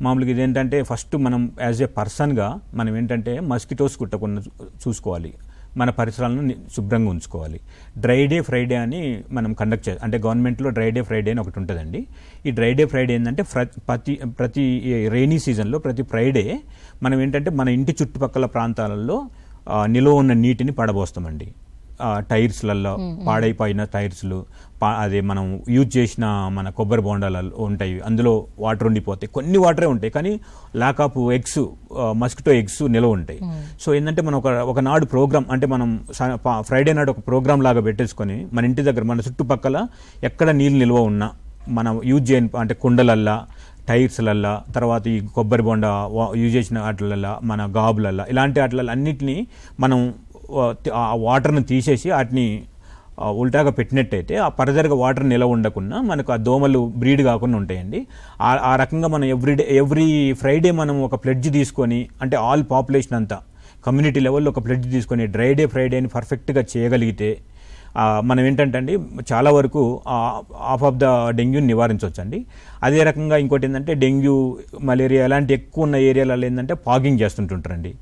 B: మామూలుగా ఇదేంటంటే ఫస్ట్ మనం యాజ్ ఏ పర్సన్గా మనం ఏంటంటే మస్కిటోస్ కుట్టకుండా చూసుకోవాలి, మన పరిసరాలను శుభ్రంగా ఉంచుకోవాలి. డ్రై డే ఫ్రైడే అని మనం కండక్ట్ చేయాలి. అంటే గవర్నమెంట్లో డ్రై డే ఫ్రైడే అని ఒకటి ఉంటుందండి. ఈ డ్రై డే ఫ్రైడే ఏంటంటే ప్రతి రెయినీ సీజన్లో ప్రతి ఫ్రైడే మనం ఏంటంటే మన ఇంటి చుట్టుపక్కల ప్రాంతాలలో నిలువ ఉన్న నీటిని పడబోస్తామండి. టైర్స్లలో పాడైపోయిన టైర్స్లు, అదే మనం యూజ్ చేసిన మన కొబ్బరి బోండాలు ఉంటాయి, అందులో వాటర్ ఉండిపోతాయి. కొన్ని వాటరే ఉంటాయి కానీ lack of eggs, mosquito eggs నిల్వ ఉంటాయి. సో ఏంటంటే మనం ఒకనాడు ప్రోగ్రామ్ అంటే మనం ఫ్రైడే నాడు ఒక ప్రోగ్రామ్ లాగా పెట్టేసుకొని మన ఇంటి దగ్గర మన చుట్టుపక్కల ఎక్కడ నీళ్ళు నిల్వ ఉన్నా మనం యూజ్ చేయని అంటే కుండలల్లా, టైర్స్లల్లా, తర్వాత ఈ కొబ్బరి బొండ యూజ్ చేసిన వాటిలల్లా, మన గాబులల్లా, ఇలాంటి వాటిలల్లో అన్నిటినీ మనం ఆ వాటర్ని తీసేసి వాటిని ఉల్టాగా పెట్టినట్టయితే ఆ ఫర్దర్గా వాటర్ నిలవ ఉండకుండా మనకు ఆ దోమలు బ్రీడ్ కాకుండా ఉంటాయండి. ఆ రకంగా మనం ఎవ్రీ ఫ్రైడే మనం ఒక ప్లెడ్జ్ తీసుకొని, అంటే ఆల్ పాపులేషన్ అంతా కమ్యూనిటీ లెవెల్లో ఒక ప్లెడ్జ్ తీసుకొని డ్రై డే ఫ్రైడేని పర్ఫెక్ట్గా చేయగలిగితే మనం ఏంటంటే అండి చాలా వరకు హాఫ్ ఆఫ్ ద డెంగ్యూని నివారించవచ్చండి. అదే రకంగా ఇంకోటి ఏంటంటే డెంగ్యూ, మలేరియా ఇలాంటి ఎక్కువ ఉన్న ఏరియాలలో ఏంటంటే పాగింగ్ చేస్తుంటుంటారండి.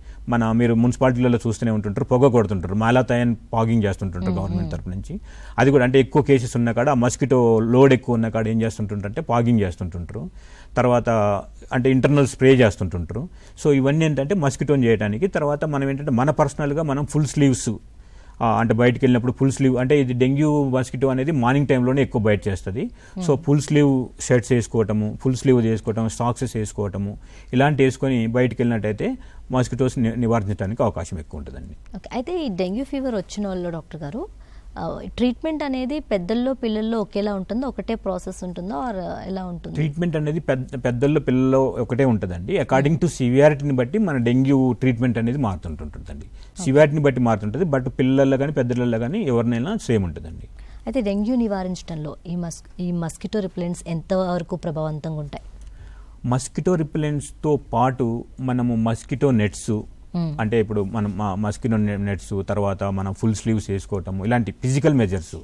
B: మీరు మున్సిపాలిటీలలో చూస్తూనే ఉంటుంటారు, పొగ కొడుతుంటారు, మాలాతయాన్ పాగింగ్ చేస్తుంటుంటారు గవర్నమెంట్ తరపు నుంచి. అది కూడా అంటే ఎక్కువ కేసెస్ ఉన్న కాడ, మస్కిటో లోడ్ ఎక్కువ ఉన్న కాడ ఏం చేస్తుంటుంటారంటే పాగింగ్ చేస్తుంటుంటారు. తర్వాత అంటే ఇంటర్నల్ స్ప్రే చేస్తుంటుంటారు. సో ఇవన్నీ ఏంటంటే మస్కిటోని చేయడానికి. తర్వాత మనం ఏంటంటే మన పర్సనల్గా మనం ఫుల్ స్లీవ్స్ అంటే బయటకు వెళ్ళినప్పుడు ఫుల్ స్లీవ్, అంటే ఇది డెంగ్యూ మస్కిటో అనేది మార్నింగ్ టైంలోనే ఎక్కువ బయట చేస్తుంది. సో ఫుల్ స్లీవ్ షర్ట్స్ వేసుకోవటము, ఫుల్ స్లీవ్ వేసుకోవటం, సాక్సెస్ వేసుకోవటము, ఇలాంటి వేసుకొని బయటకు వెళ్ళినట్టయితే మస్కిటోస్ నివారించడానికి అవకాశం ఎక్కువ ఉంటుందండి.
A: అయితే ఈ డెంగ్యూ ఫీవర్ వచ్చిన వాళ్ళు డాక్టర్ గారు ట్రీట్మెంట్ అనేది పెద్దల్లో పిల్లల్లో ఒకేలా ఉంటుందో, ఒకటే ప్రాసెస్ ఉంటుందో, ఆర్ ఎలా ఉంటుంది?
B: ట్రీట్మెంట్ అనేది పెద్దల్లో పిల్లల్లో ఒకటే ఉంటుందండి. అకార్డింగ్ టు సివియారిటీని బట్టి మన డెంగ్యూ ట్రీట్మెంట్ అనేది మారుతుంటుంటుందండి. సివియారిటీని బట్టి మారుతుంటుంది, బట్ పిల్లల్లో కానీ పెద్దలలో కానీ ఎవరినైనా సేమ్ ఉంటుందండి.
A: అయితే డెంగ్యూ నివారించడంలో ఈ మస్కిటో రిపెలెంట్స్ ఎంతవరకు ప్రభావవంతంగా ఉంటాయి?
B: మస్కిటో రిపెలెంట్స్తో పాటు మనము మస్కిటో నెట్స్, అంటే ఇప్పుడు మనం మస్కిటో నెట్స్, తర్వాత మనం ఫుల్ స్లీవ్స్ వేసుకోవటము, ఇలాంటి ఫిజికల్ మెజర్స్.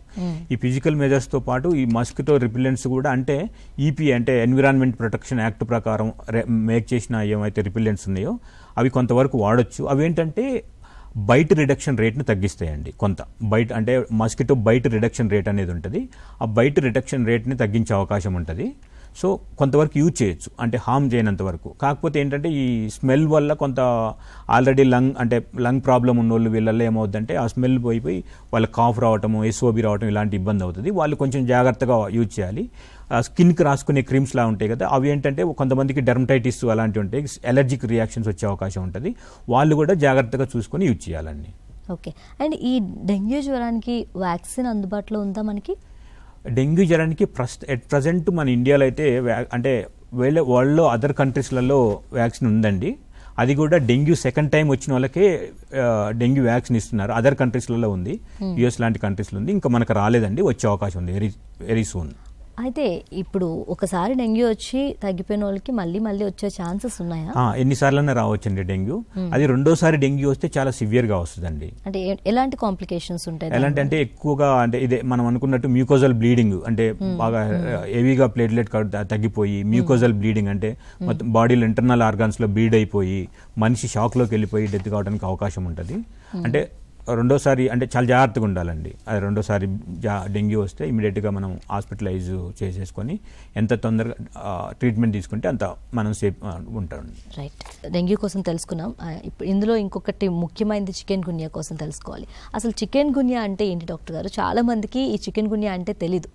B: ఈ ఫిజికల్ మెజర్స్తో పాటు ఈ మస్కిటో రిపెలెంట్స్ కూడా, అంటే ఈపీ అంటే ఎన్విరాన్మెంట్ ప్రొటెక్షన్ యాక్ట్ ప్రకారం మేక్ చేసిన ఏమైతే రిపెలెంట్స్ ఉన్నాయో అవి కొంతవరకు వాడచ్చు. అవి ఏంటంటే బైట్ రిడక్షన్ రేట్ని తగ్గిస్తాయండి. కొంత బైట్ అంటే మస్కిటో బైట్ రిడక్షన్ రేట్ అనేది ఉంటుంది. ఆ బైట్ రిడక్షన్ రేట్ని తగ్గించే అవకాశం ఉంటుంది. సో కొంతవరకు యూజ్ చేయొచ్చు, అంటే హార్మ్ చేయనంత వరకు. కాకపోతే ఏంటంటే ఈ స్మెల్ వల్ల కొంత ఆల్రెడీ లంగ్ ప్రాబ్లం ఉన్న వాళ్ళు వీళ్ళల్లో ఏమవుతుందంటే ఆ స్మెల్ పోయిపోయి వాళ్ళకి కాఫ్ రావటము, ఎస్ఓబి రావటం, ఇలాంటి ఇబ్బంది అవుతుంది. వాళ్ళు కొంచెం జాగ్రత్తగా యూజ్ చేయాలి. స్కిన్కి రాసుకునే క్రీమ్స్ లా ఉంటాయి కదా, అవి ఏంటంటే కొంతమందికి డెర్మటైటిస్ అలాంటివి ఉంటాయి, ఎలర్జిక్ రియాక్షన్స్ వచ్చే అవకాశం ఉంటుంది. వాళ్ళు కూడా జాగ్రత్తగా చూసుకొని యూజ్ చేయాలండి.
A: ఓకే. అండ్ ఈ డెంగ్యూ జ్వరానికి వ్యాక్సిన్ అందుబాటులో ఉందా మనకి?
B: డెంగ్యూ జ్వరానికి ప్రజెంట్ మన ఇండియాలో అయితే అంటే వరల్డ్లో అదర్ కంట్రీస్లలో వ్యాక్సిన్ ఉందండి. అది కూడా డెంగ్యూ సెకండ్ టైం వచ్చిన వాళ్ళకే డెంగ్యూ వ్యాక్సిన్ ఇస్తున్నారు. అదర్ కంట్రీస్లలో ఉంది, యుఎస్ లాంటి కంట్రీస్లో ఉంది. ఇంకా మనకు రాలేదండి, వచ్చే అవకాశం ఉంది వెరీ సూన్.
A: అయితే ఇప్పుడు ఒకసారి డెంగ్యూ వచ్చి తగ్గిపోయిన వాళ్ళకి మళ్ళీ వచ్చే ఛాన్సెస్ ఉన్నాయా?
B: ఎన్నిసార్లైనా రావచ్చండి డెంగ్యూ. అది రెండోసారి డెంగ్యూ వస్తే చాలా సివియర్ గా వస్తుందండి.
A: అంటే ఎలాంటి కాంప్లికేషన్స్ ఉంటాయి?
B: ఎలాంటి అంటే ఎక్కువగా అంటే ఇదే మనం అనుకున్నట్టు మ్యూకోజల్ బ్లీడింగ్, అంటే బాగా హెవీగా ప్లేట్లెట్ తగ్గిపోయి మ్యూకోజల్ బ్లీడింగ్, అంటే మొత్తం బాడీలో ఇంటర్నల్ ఆర్గాన్స్ లో బ్లీడ్ అయిపోయి మనిషి షాక్ లోకి వెళ్ళిపోయి డెత్ కావడానికి అవకాశం ఉంటుంది. అంటే రెండోసారి అంటే చాలా జాగ్రత్తగా ఉండాలండి. అది రెండోసారి డెంగ్యూ వస్తే ఇమీడియట్గా మనం హాస్పిటలైజ్ చేసేసుకొని ఎంత తొందరగా ట్రీట్మెంట్ తీసుకుంటే అంత మనం సేఫ్ ఉంటాం.
A: రైట్, డెంగ్యూ కోసం తెలుసుకున్నాం. ఇప్పుడు ఇందులో ఇంకొకటి ముఖ్యమైనది చికెన్ గున్యా కోసం తెలుసుకోవాలి. అసలు చికెన్ గున్యా అంటే ఏంటి డాక్టర్ గారు? చాలా మందికి ఈ చికెన్ గున్యా అంటే తెలీదు.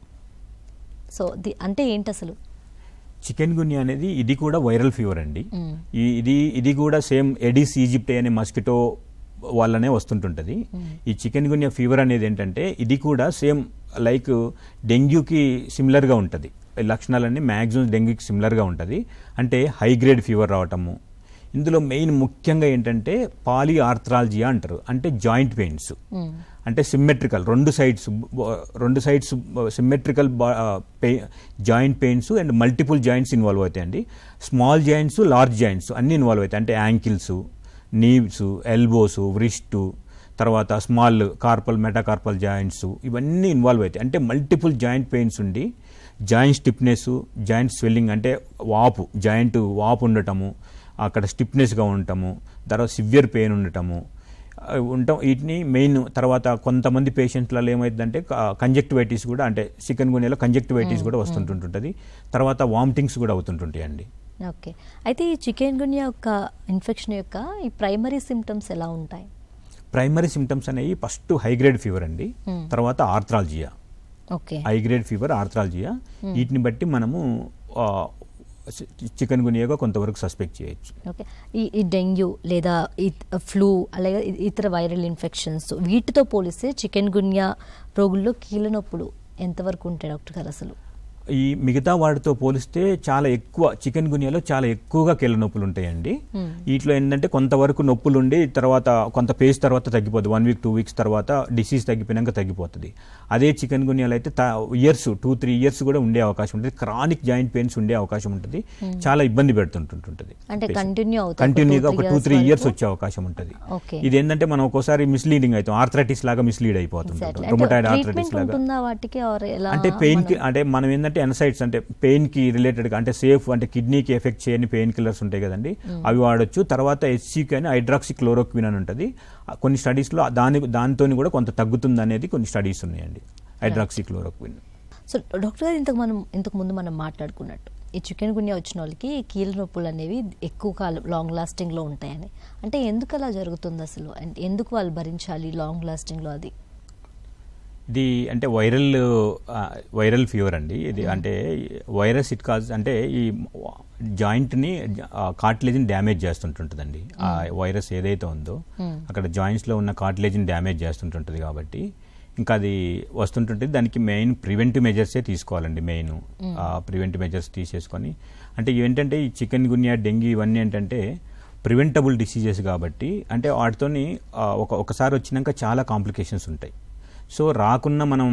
A: సో అంటే ఏంటి అసలు?
B: చికెన్ గున్యా అనేది ఇది కూడా వైరల్ ఫీవర్ అండి. ఇది కూడా సేమ్ ఎడిస్ ఈజిప్టే అనే మస్కిటో వాళ్ళనే వస్తుంటుంటుంది. ఈ చికెన్ గున్యా ఫీవర్ అనేది ఏంటంటే ఇది కూడా సేమ్ లైక్ డెంగ్యూకి సిమిలర్గా ఉంటుంది. లక్షణాలన్నీ మ్యాక్సిమం డెంగ్యూకి సిమిలర్గా ఉంటుంది. అంటే హై గ్రేడ్ ఫీవర్ రావటము. ఇందులో మెయిన్ ముఖ్యంగా ఏంటంటే పాలీ ఆర్థ్రాలజియా అంటారు, అంటే జాయింట్ పెయిన్స్, అంటే సిమ్మెట్రికల్ రెండు sides symmetrical joint pains and multiple joints involve అవుతాయండి. స్మాల్ జాయింట్స్, లార్జ్ జాయింట్స్ అన్నీ ఇన్వాల్వ్ అవుతాయి. అంటే యాంకిల్స్, నీవ్స్, ఎల్బోస్, వ్రిస్ట్, తర్వాత స్మాల్ కార్పల్, మెటాకార్పల్ జాయింట్స్, ఇవన్నీ ఇన్వాల్వ్ అవుతాయి. అంటే మల్టిపుల్ జాయింట్ పెయిన్స్ ఉండి జాయింట్ స్టిఫ్నెస్, జాయింట్ స్వెల్లింగ్, అంటే జాయింట్ వాపు ఉండటము, అక్కడ స్టిఫ్నెస్గా ఉండటము, తర్వాత సివియర్ పెయిన్ ఉండటము వీటిని మెయిన్. తర్వాత కొంతమంది పేషెంట్లలో ఏమవుతుందంటే కంజక్టివైటిస్ కూడా, అంటే చికెన్ గున్యాలో కంజక్టివైటిస్ కూడా వస్తుంటుంటుంది. తర్వాత వామిటింగ్స్ కూడా అవుతుంటుంటాయండి.
A: ఓకే. అయితే ఈ చికెన్ గున్యా యొక్క ఇన్ఫెక్షన్ యొక్క ఈ ప్రైమరీ సిమ్టమ్స్ ఎలా ఉంటాయి?
B: ప్రైమరీ సిమ్టమ్స్ అనేవి ఫస్ట్ హై గ్రేడ్ ఫీవర్ అండి, తర్వాత ఆర్థ్రాలజియా.
A: ఓకే.
B: హై గ్రేడ్ ఫీవర్, ఆర్థ్రాలజియా, వీటిని బట్టి మనము చికెన్ గున్యాగా కొంతవరకు సస్పెక్ట్ చేయొచ్చు.
A: ఓకే. ఈ డెంగ్యూ లేదా ఫ్లూ అలాగే ఇతర వైరల్ ఇన్ఫెక్షన్స్ వీటితో పోలిస్తే చికెన్ గున్యా రోగుల్లో కీళ్ళ నొప్పులు ఎంతవరకు ఉంటాయి డాక్టర్ గారు అసలు?
B: ఈ మిగతా వాటితో పోలిస్తే చాలా ఎక్కువ, చికెన్ గున్యాలో చాలా ఎక్కువగా కీళ్ళ నొప్పులు ఉంటాయండి. వీటిలో ఏంటంటే కొంతవరకు నొప్పులు ఉండి తర్వాత కొంత పేస్ తర్వాత తగ్గిపోతుంది. 1 వీక్ 2 వీక్స్ తర్వాత డిసీజ్ తగ్గిపోయినాక తగ్గిపోతుంది. అదే చికెన్ గున్యాలో అయితే ఇయర్స్ 2-3 ఇయర్స్ కూడా ఉండే అవకాశం ఉంటుంది. క్రానిక్ జాయింట్ పెయిన్స్ ఉండే అవకాశం ఉంటుంది. చాలా ఇబ్బంది పెడుతుంటుంటుంది. కంటిన్యూగా ఒక 2-3 ఇయర్స్ వచ్చే అవకాశం ఉంటుంది. ఇది ఏంటంటే మనం ఒక్కోసారి మిస్లీడింగ్ అవుతాం, ఆర్థరైటిస్ లాగా మిస్లీడ్ అయిపోతుంటాం, రొమటాయిడ్ ఆర్థరైటిస్ లాగా. అంటే పెయిన్ కి, అంటే మనం ఏంటంటే ఎనసైడ్స్, అంటే పెయిన్ కి రిలేటెడ్ గా, అంటే సేఫ్, అంటే కిడ్నీకి ఎఫెక్ట్ చేయని పెయిన్ కిల్లర్స్ ఉంటాయి కదండి, అవి వాడొచ్చు. తర్వాత హెచ్సిక్యూ అని హైడ్రాక్సీ క్లోరోక్విన్ అని ఉంటుంది. కొన్ని స్టడీస్ లో దానితో కూడా కొంత తగ్గుతుంది అనేది కొన్ని స్టడీస్ ఉన్నాయండి, హైడ్రాక్సీ క్లోరోక్విన్.
A: సో డాక్టర్ గారు ఇంతకు ముందు మనం మాట్లాడుకున్నట్టు ఈ చికెన్ గున్యా వచ్చిన వాళ్ళకి కీళ్ళ నొప్పులు అనేవి ఎక్కువ కాలం లాంగ్ లాస్టింగ్లో ఉంటాయని, అంటే ఎందుకు అలా జరుగుతుంది అసలు, అండ్ ఎందుకు వాళ్ళు భరించాలి లాంగ్ లాస్టింగ్లో అది?
B: ఇది అంటే వైరల్ ఫీవర్ అండి. ఇది అంటే వైరస్ ఇట్ కాజ్ అంటే ఈ జాయింట్ని కార్టిలేజ్ని డ్యామేజ్ చేస్తుంటుంటుందండి. ఆ వైరస్ ఏదైతే ఉందో అక్కడ జాయింట్స్లో ఉన్న కార్టిలేజ్ని డ్యామేజ్ చేస్తుంటుంటుంది కాబట్టి ఇంకా అది వస్తుంటుంటుంది. దానికి మెయిన్ ప్రివెంటివ్ మెజర్సే తీసుకోవాలండి. మెయిన్ ప్రివెంటివ్ మెజర్స్ తీసేసుకొని, అంటే ఏంటంటే ఈ చికెన్ గున్యా, డెంగ్యూ ఇవన్నీ ఏంటంటే ప్రివెంటబుల్ డిసీజెస్ కాబట్టి అంటే వాటితోని ఒకసారి వచ్చినాక చాలా కాంప్లికేషన్స్ ఉంటాయి. సో రాకున్నా మనం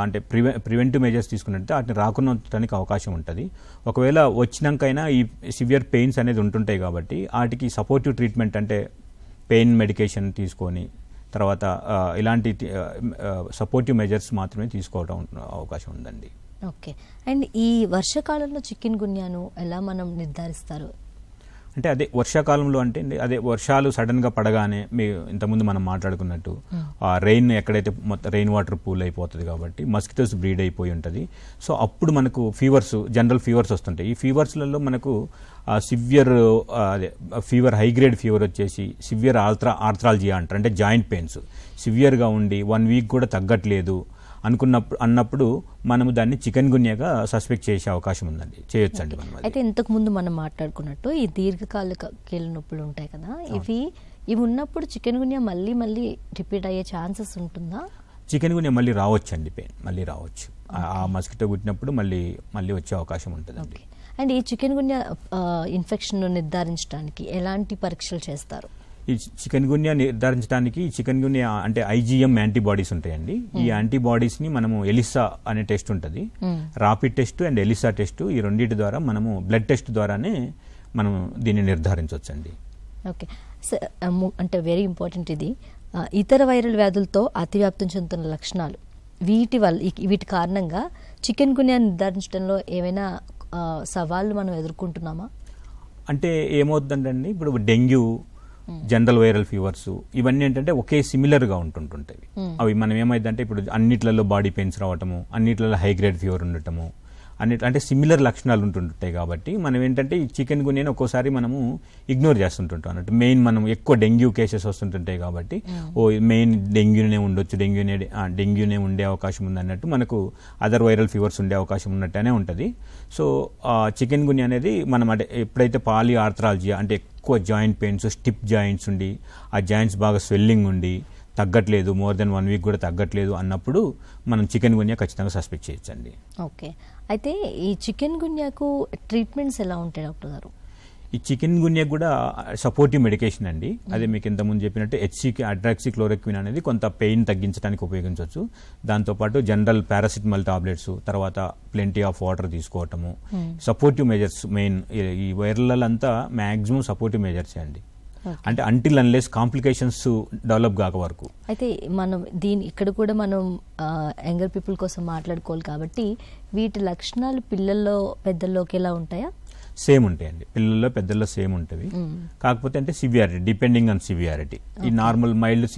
B: అంటే ప్రివెంటివ్ మెజర్స్ తీసుకున్నట్టు వాటిని రాకుండా ఉండటానికి అవకాశం ఉంటుంది. ఒకవేళ వచ్చినాకైనా ఈ సివియర్ పెయిన్స్ అనేది ఉంటుంటాయి కాబట్టి వాటికి సపోర్టివ్ ట్రీట్మెంట్ అంటే పెయిన్ మెడికేషన్ తీసుకొని తర్వాత ఇలాంటి సపోర్టివ్ మెజర్స్ మాత్రమే తీసుకోవడం అవకాశం ఉందండి.
A: ఓకే. అండ్ ఈ వర్షాకాలంలో చికెన్ గున్యాను ఎలా మనం నిర్ధారిస్తారు?
B: అంటే అదే వర్షాకాలంలో అంటే అదే వర్షాలు సడన్గా పడగానే ఇంతకుముందు మనం మాట్లాడుకున్నట్టు రెయిన్ ఎక్కడైతే మొత్తం రెయిన్ వాటర్ పూల్ అయిపోతుంది కాబట్టి మస్కిటోస్ బ్రీడ్ అయిపోయి ఉంటుంది. సో అప్పుడు మనకు ఫీవర్స్, జనరల్ ఫీవర్స్ వస్తుంటాయి. ఈ ఫీవర్స్లలో మనకు severe fever, high grade fever వచ్చేసి సివియర్ ఆర్థ్రాలజియా అంటారు. అంటే జాయింట్ పెయిన్స్ సివియర్గా ఉండి 1 వీక్ కూడా తగ్గట్లేదు అన్నప్పుడు మనము దాన్ని చికెన్ గున్యాగా సస్పెక్ట్ చేసే అవకాశం ఉందండి, చేయొచ్చండి మనం.
A: అయితే ఇంతకు ముందు మనం మాట్లాడుకున్నట్టు ఈ దీర్ఘకాలిక కీళ్ళ నొప్పులు ఉంటాయి కదా, ఇవి ఉన్నప్పుడు చికెన్ గున్యా మళ్ళీ రిపీట్ అయ్యే ఛాన్సెస్ ఉంటుందా?
B: చికెన్ గున్యా మళ్ళీ రావచ్చండి, పెయిన్ మళ్ళీ రావచ్చు. ఆ మస్కిటో కుట్టినప్పుడు మళ్ళీ వచ్చే అవకాశం ఉంటుందండి.
A: అండ్ ఈ చికెన్ గున్యా ఇన్ఫెక్షన్ నిర్ధారించడానికి ఎలాంటి పరీక్షలు చేస్తారు?
B: ఈ చికెన్ గున్యా నిర్ధారించడానికి చికెన్ గున్యా అంటే IgM యాంటీబాడీస్ ఉంటాయండి. ఈ యాంటీబాడీస్ ని మనము ఎలిసా అనే టెస్ట్ ఉంటుంది, rapid test and ELISA test, ఈ రెండింటి ద్వారా మనము బ్లడ్ టెస్ట్ ద్వారానే మనం దీన్ని నిర్ధారించవచ్చండి.
A: ఓకే. అంటే వెరీ ఇంపార్టెంట్ ఇది. ఇతర వైరల్ వ్యాధులతో అతివ్యాప్తం చెందుతున్న లక్షణాలు వీటి కారణంగా చికెన్ గున్యా నిర్ధారించడంలో ఏమైనా సవాళ్ళు మనం ఎదుర్కొంటున్నామా?
B: అంటే ఏమవుతుందండి, ఇప్పుడు డెంగ్యూ, జనరల్ వైరల్ ఫీవర్స్ ఇవన్నీ ఏంటంటే ఒకే సిమిలర్గా ఉంటుంటాయి. అవి మనం ఏమైందంటే ఇప్పుడు అన్నిట్లలో బాడీ పెయిన్స్ రావటము, అన్నిట్లలో హై గ్రేడ్ ఫీవర్ ఉండటము, అంటే సిమిలర్ లక్షణాలు ఉంటుంటాయి కాబట్టి మనం ఏంటంటే ఈ చికెన్ గున్యాని ఒక్కోసారి మనము ఇగ్నోర్ చేస్తుంటుంటాం అన్నట్టు. మెయిన్ మనం ఎక్కువ డెంగ్యూ కేసెస్ వస్తుంటుంటాయి కాబట్టి మెయిన్ డెంగ్యూనే ఉండొచ్చు, డెంగ్యూనే ఉండే అవకాశం ఉంది అన్నట్టు, మనకు అదర్ వైరల్ ఫీవర్స్ ఉండే అవకాశం ఉన్నట్టనే ఉంటుంది. సో చికెన్ గున్యా అనేది మనం అంటే ఎప్పుడైతే పాలి ఆర్థ్రాలజియా అంటే ఎక్కువ జాయింట్ పెయిన్స్, స్టిప్ జాయింట్స్ ఉండి ఆ జాయింట్స్ బాగా స్వెల్లింగ్ ఉండి తగ్గట్లేదు, మోర్ దెన్ 1 వీక్ కూడా తగ్గట్లేదు అన్నప్పుడు మనం చికెన్ గున్యా ఖచ్చితంగా సస్పెక్ట్ చేయొచ్చండి.
A: ఓకే. అయితే ఈ చికెన్ గున్యాకు ట్రీట్మెంట్స్ ఎలా ఉంటాయి డాక్టర్ గారు?
B: ఈ చికెన్ గున్యా కూడా సపోర్టివ్ మెడికేషన్ అండి. అదే మీకు ఇంతకుముందు చెప్పినట్టు హైడ్రాక్సిక్లోరోక్విన్ అనేది కొంత పెయిన్ తగ్గించడానికి ఉపయోగించవచ్చు. దాంతోపాటు జనరల్ పారాసిటమాల్ టాబ్లెట్స్, తర్వాత ప్లెంటీ ఆఫ్ వాటర్ తీసుకోవటము, సపోర్టివ్ మెజర్స్ మెయిన్. ఈ వైరల్లంతా మ్యాక్సిమం సపోర్టివ్ మెజర్సే అండి. అంటే అంటిల్ అన్లెస్ కాంప్లికేషన్స్ డెవలప్ కాక వరకు.
A: అయితే మనం ఇక్కడ కూడా మనం యంగర్ పీపుల్ కోసం మాట్లాడుకోవాలి కాబట్టి వీటి లక్షణాలు పిల్లల్లో పెద్దల్లోకి ఎలా ఉంటాయా?
B: సేమ్ ఉంటాయండి, పిల్లల్లో పెద్దల్లో సేమ్ ఉంటుంది. కాకపోతే అంటే సివియారిటీ డిపెండింగ్ ఆన్ సివియారిటీ. ఈ నార్మల్ మైల్డ్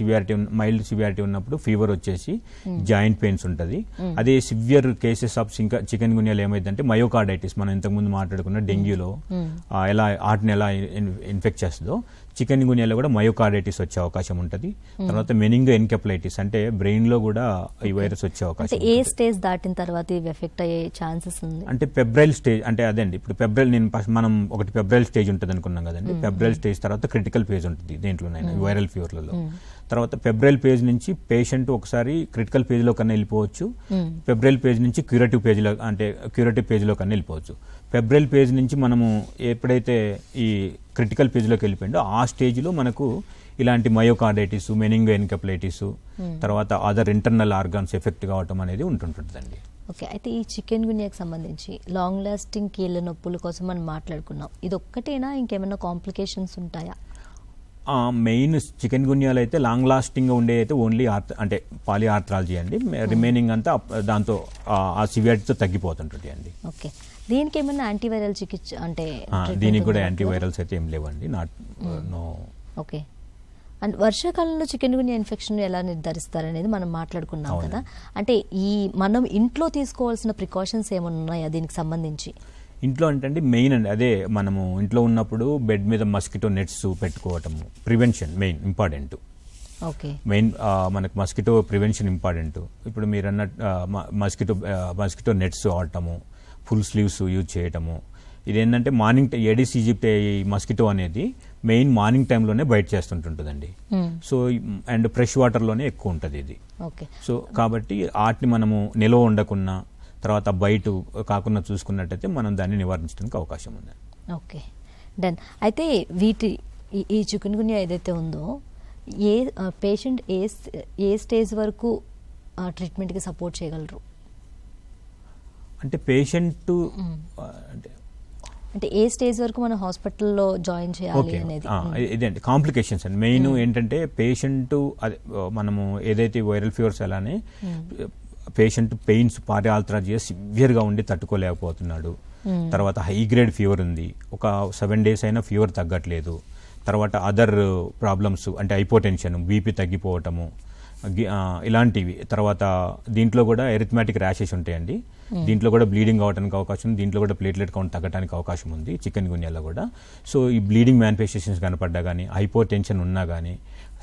B: సివియారిటీ ఉన్నప్పుడు ఫీవర్ వచ్చేసి జాయింట్ పెయిన్స్ ఉంటుంది. అదే సివియర్ కేసెస్ ఆఫ్ చికెన్ గున్యాలో ఏమైందంటే మయోకార్డైటిస్, మనం ఇంతకుముందు మాట్లాడుకున్న డెంగ్యూలో హార్ట్ని ఎలా ఇన్ఫెక్ట్ చేస్తుందో చికెన్ గున్యాలో కూడా మయోకార్డైటిస్ వచ్చే అవకాశం ఉంటుంది. తర్వాత మెనింగో ఎన్కెఫలైటిస్ అంటే బ్రెయిన్ లో కూడా ఈ వైరస్ వచ్చే అవకాశం.
A: ఏ స్టేజ్ దాటిన తర్వాత ఇవి ఎఫెక్ట్ అయ్యే ఛాన్సెస్ ఉంది?
B: అంటే ఫెబ్రైల్ స్టేజ్ అంటే అదండి. ఇప్పుడు మనం ఒకటి ఫెబ్రైల్ స్టేజ్ ఉంటుంది అనుకున్నాం కదండి. ఫెబ్రైల్ స్టేజ్ తర్వాత క్రిటికల్ ఫేజ్ ఉంటుంది దేంట్లోనైనా వైరల్ ఫీవర్లలో. తర్వాత ఫెబ్రైల్ పేజ్ నుంచి పేషెంట్ ఒకసారి క్రిటికల్ పేజ్ లో కన్నా వెళ్ళిపోవచ్చు, ఫెబ్రైల్ పేజ్ నుంచి క్యూరేటివ్ పేజ్ లో కన్నా వెళ్ళిపోవచ్చు. ఫెబ్రైల్ పేజ్ నుంచి మనము ఎప్పుడైతే ఈ క్రిటికల్ పేజ్లోకి వెళ్ళిపోయిందో ఆ స్టేజ్లో మనకు ఇలాంటి మయోకార్డైటిస్, మెనింగో ఎన్కెఫలైటిస్, తర్వాత అదర్ ఇంటర్నల్ ఆర్గాన్స్ ఎఫెక్ట్ కావటం అనేది ఉంటుంటుందండి.
A: ఓకే. అయితే ఈ చికెన్ గున్యాకి సంబంధించి లాంగ్ లాస్టింగ్ కీళ్ళ నొప్పుల కోసం మనం మాట్లాడుకున్నాం, ఇది ఒక్కటేనా ఇంకేమైనా కాంప్లికేషన్స్ ఉంటాయా?
B: మెయిన్ చికెన్ గున్యాలు అయితే లాంగ్ లాస్టింగ్ ఉండే అయితే ఓన్లీ అంటే పాలి ఆర్థ్రాలజీ అండి. రిమైనింగ్ అంతా దాంతో ఆ సివియారిటీతో తగ్గిపోతుంటుంది అండి.
A: ఓకే. దీనికి ఏమైనా యాంటీవైరల్ చికిత్స అంటే
B: దీనికి కూడా యాంటీవైరల్స్ అయితే ఏం లేవండి. నో.
A: ఓకే. అండ్ వర్షాకాలంలో చికెన్ గున్యా ఇన్ఫెక్షన్ ఎలా నిర్ధారిస్తారనేది మనం మాట్లాడుకున్నాం కదా. అంటే మనం ఇంట్లో తీసుకోవాల్సిన ప్రికాషన్స్ ఏమైనా ఉన్నాయా దీనికి సంబంధించి?
B: ఇంట్లో అంటే మెయిన్ అండి అదే మనము ఇంట్లో ఉన్నప్పుడు బెడ్ మీద మస్కిటో నెట్స్ పెట్టుకోవటము prevention main important.
A: Okay,
B: main మనకు మస్కిటో ప్రివెన్షన్ ఇంపార్టెంట్. ఇప్పుడు మీరు అన్న మస్కిటో నెట్స్ వాడటము, ఫుల్ స్లీవ్స్ యూజ్ చేయటము. ఇదేంటంటే మార్నింగ్ ఏడిస్ ఈజిప్ట్ మస్కిటో అనేది మెయిన్ మార్నింగ్ టైంలోనే బయట చేస్తుంటుందండి. సో అండ్ ఫ్రెష్ వాటర్లోనే ఎక్కువ ఉంటుంది ఇది.
A: ఓకే,
B: సో కాబట్టి వాటిని మనము నిల్వ ఉండకున్నా తర్వాత బయట కాకుండా చూసుకున్నట్టయితే మనం దాన్ని నివారించడానికి అవకాశం ఉంది.
A: Okay, done. అయితే ఈ చికున్ గున్యా ఏదైతే ఉందో పేషెంట్ ఏ స్టేజ్ వరకు ట్రీట్మెంట్కి సపోర్ట్ చేయగలరు?
B: అంటే పేషెంట్
A: అంటే ఏ స్టేజ్ వరకు మనం హాస్పిటల్లో జాయిన్ చేయాలి అనేది?
B: ఇదేంటి కాంప్లికేషన్స్ అండి. మెయిన్ ఏంటంటే పేషెంట్ అదే మనము ఏదైతే వైరల్ ఫీవర్స్ అలానే పేషెంట్ పెయిన్స్ పారిఆల్ట్రాజియా సివియర్గా ఉండి తట్టుకోలేకపోతున్నాడు. తర్వాత హై గ్రేడ్ ఫీవర్ ఉంది, ఒక 7 days అయినా ఫీవర్ తగ్గట్లేదు. తర్వాత అదర్ ప్రాబ్లమ్స్ అంటే హైపోటెన్షన్, బీపీ తగ్గిపోవటము ఇలాంటివి. తర్వాత దీంట్లో కూడా ఎరిథ్మాటిక్ ర్యాషెస్ ఉంటాయండి. దీంట్లో కూడా బ్లీడింగ్ అవడానికి అవకాశం ఉంది. దీంట్లో కూడా ప్లేట్లెట్ కౌంట్ తగ్గడానికి అవకాశం ఉంది చికెన్ గున్యాలో కూడా. సో ఈ బ్లీడింగ్ మ్యానిఫెస్టేషన్స్ కనపడ్డా కానీ, హైపోటెన్షన్ ఉన్నా కానీ,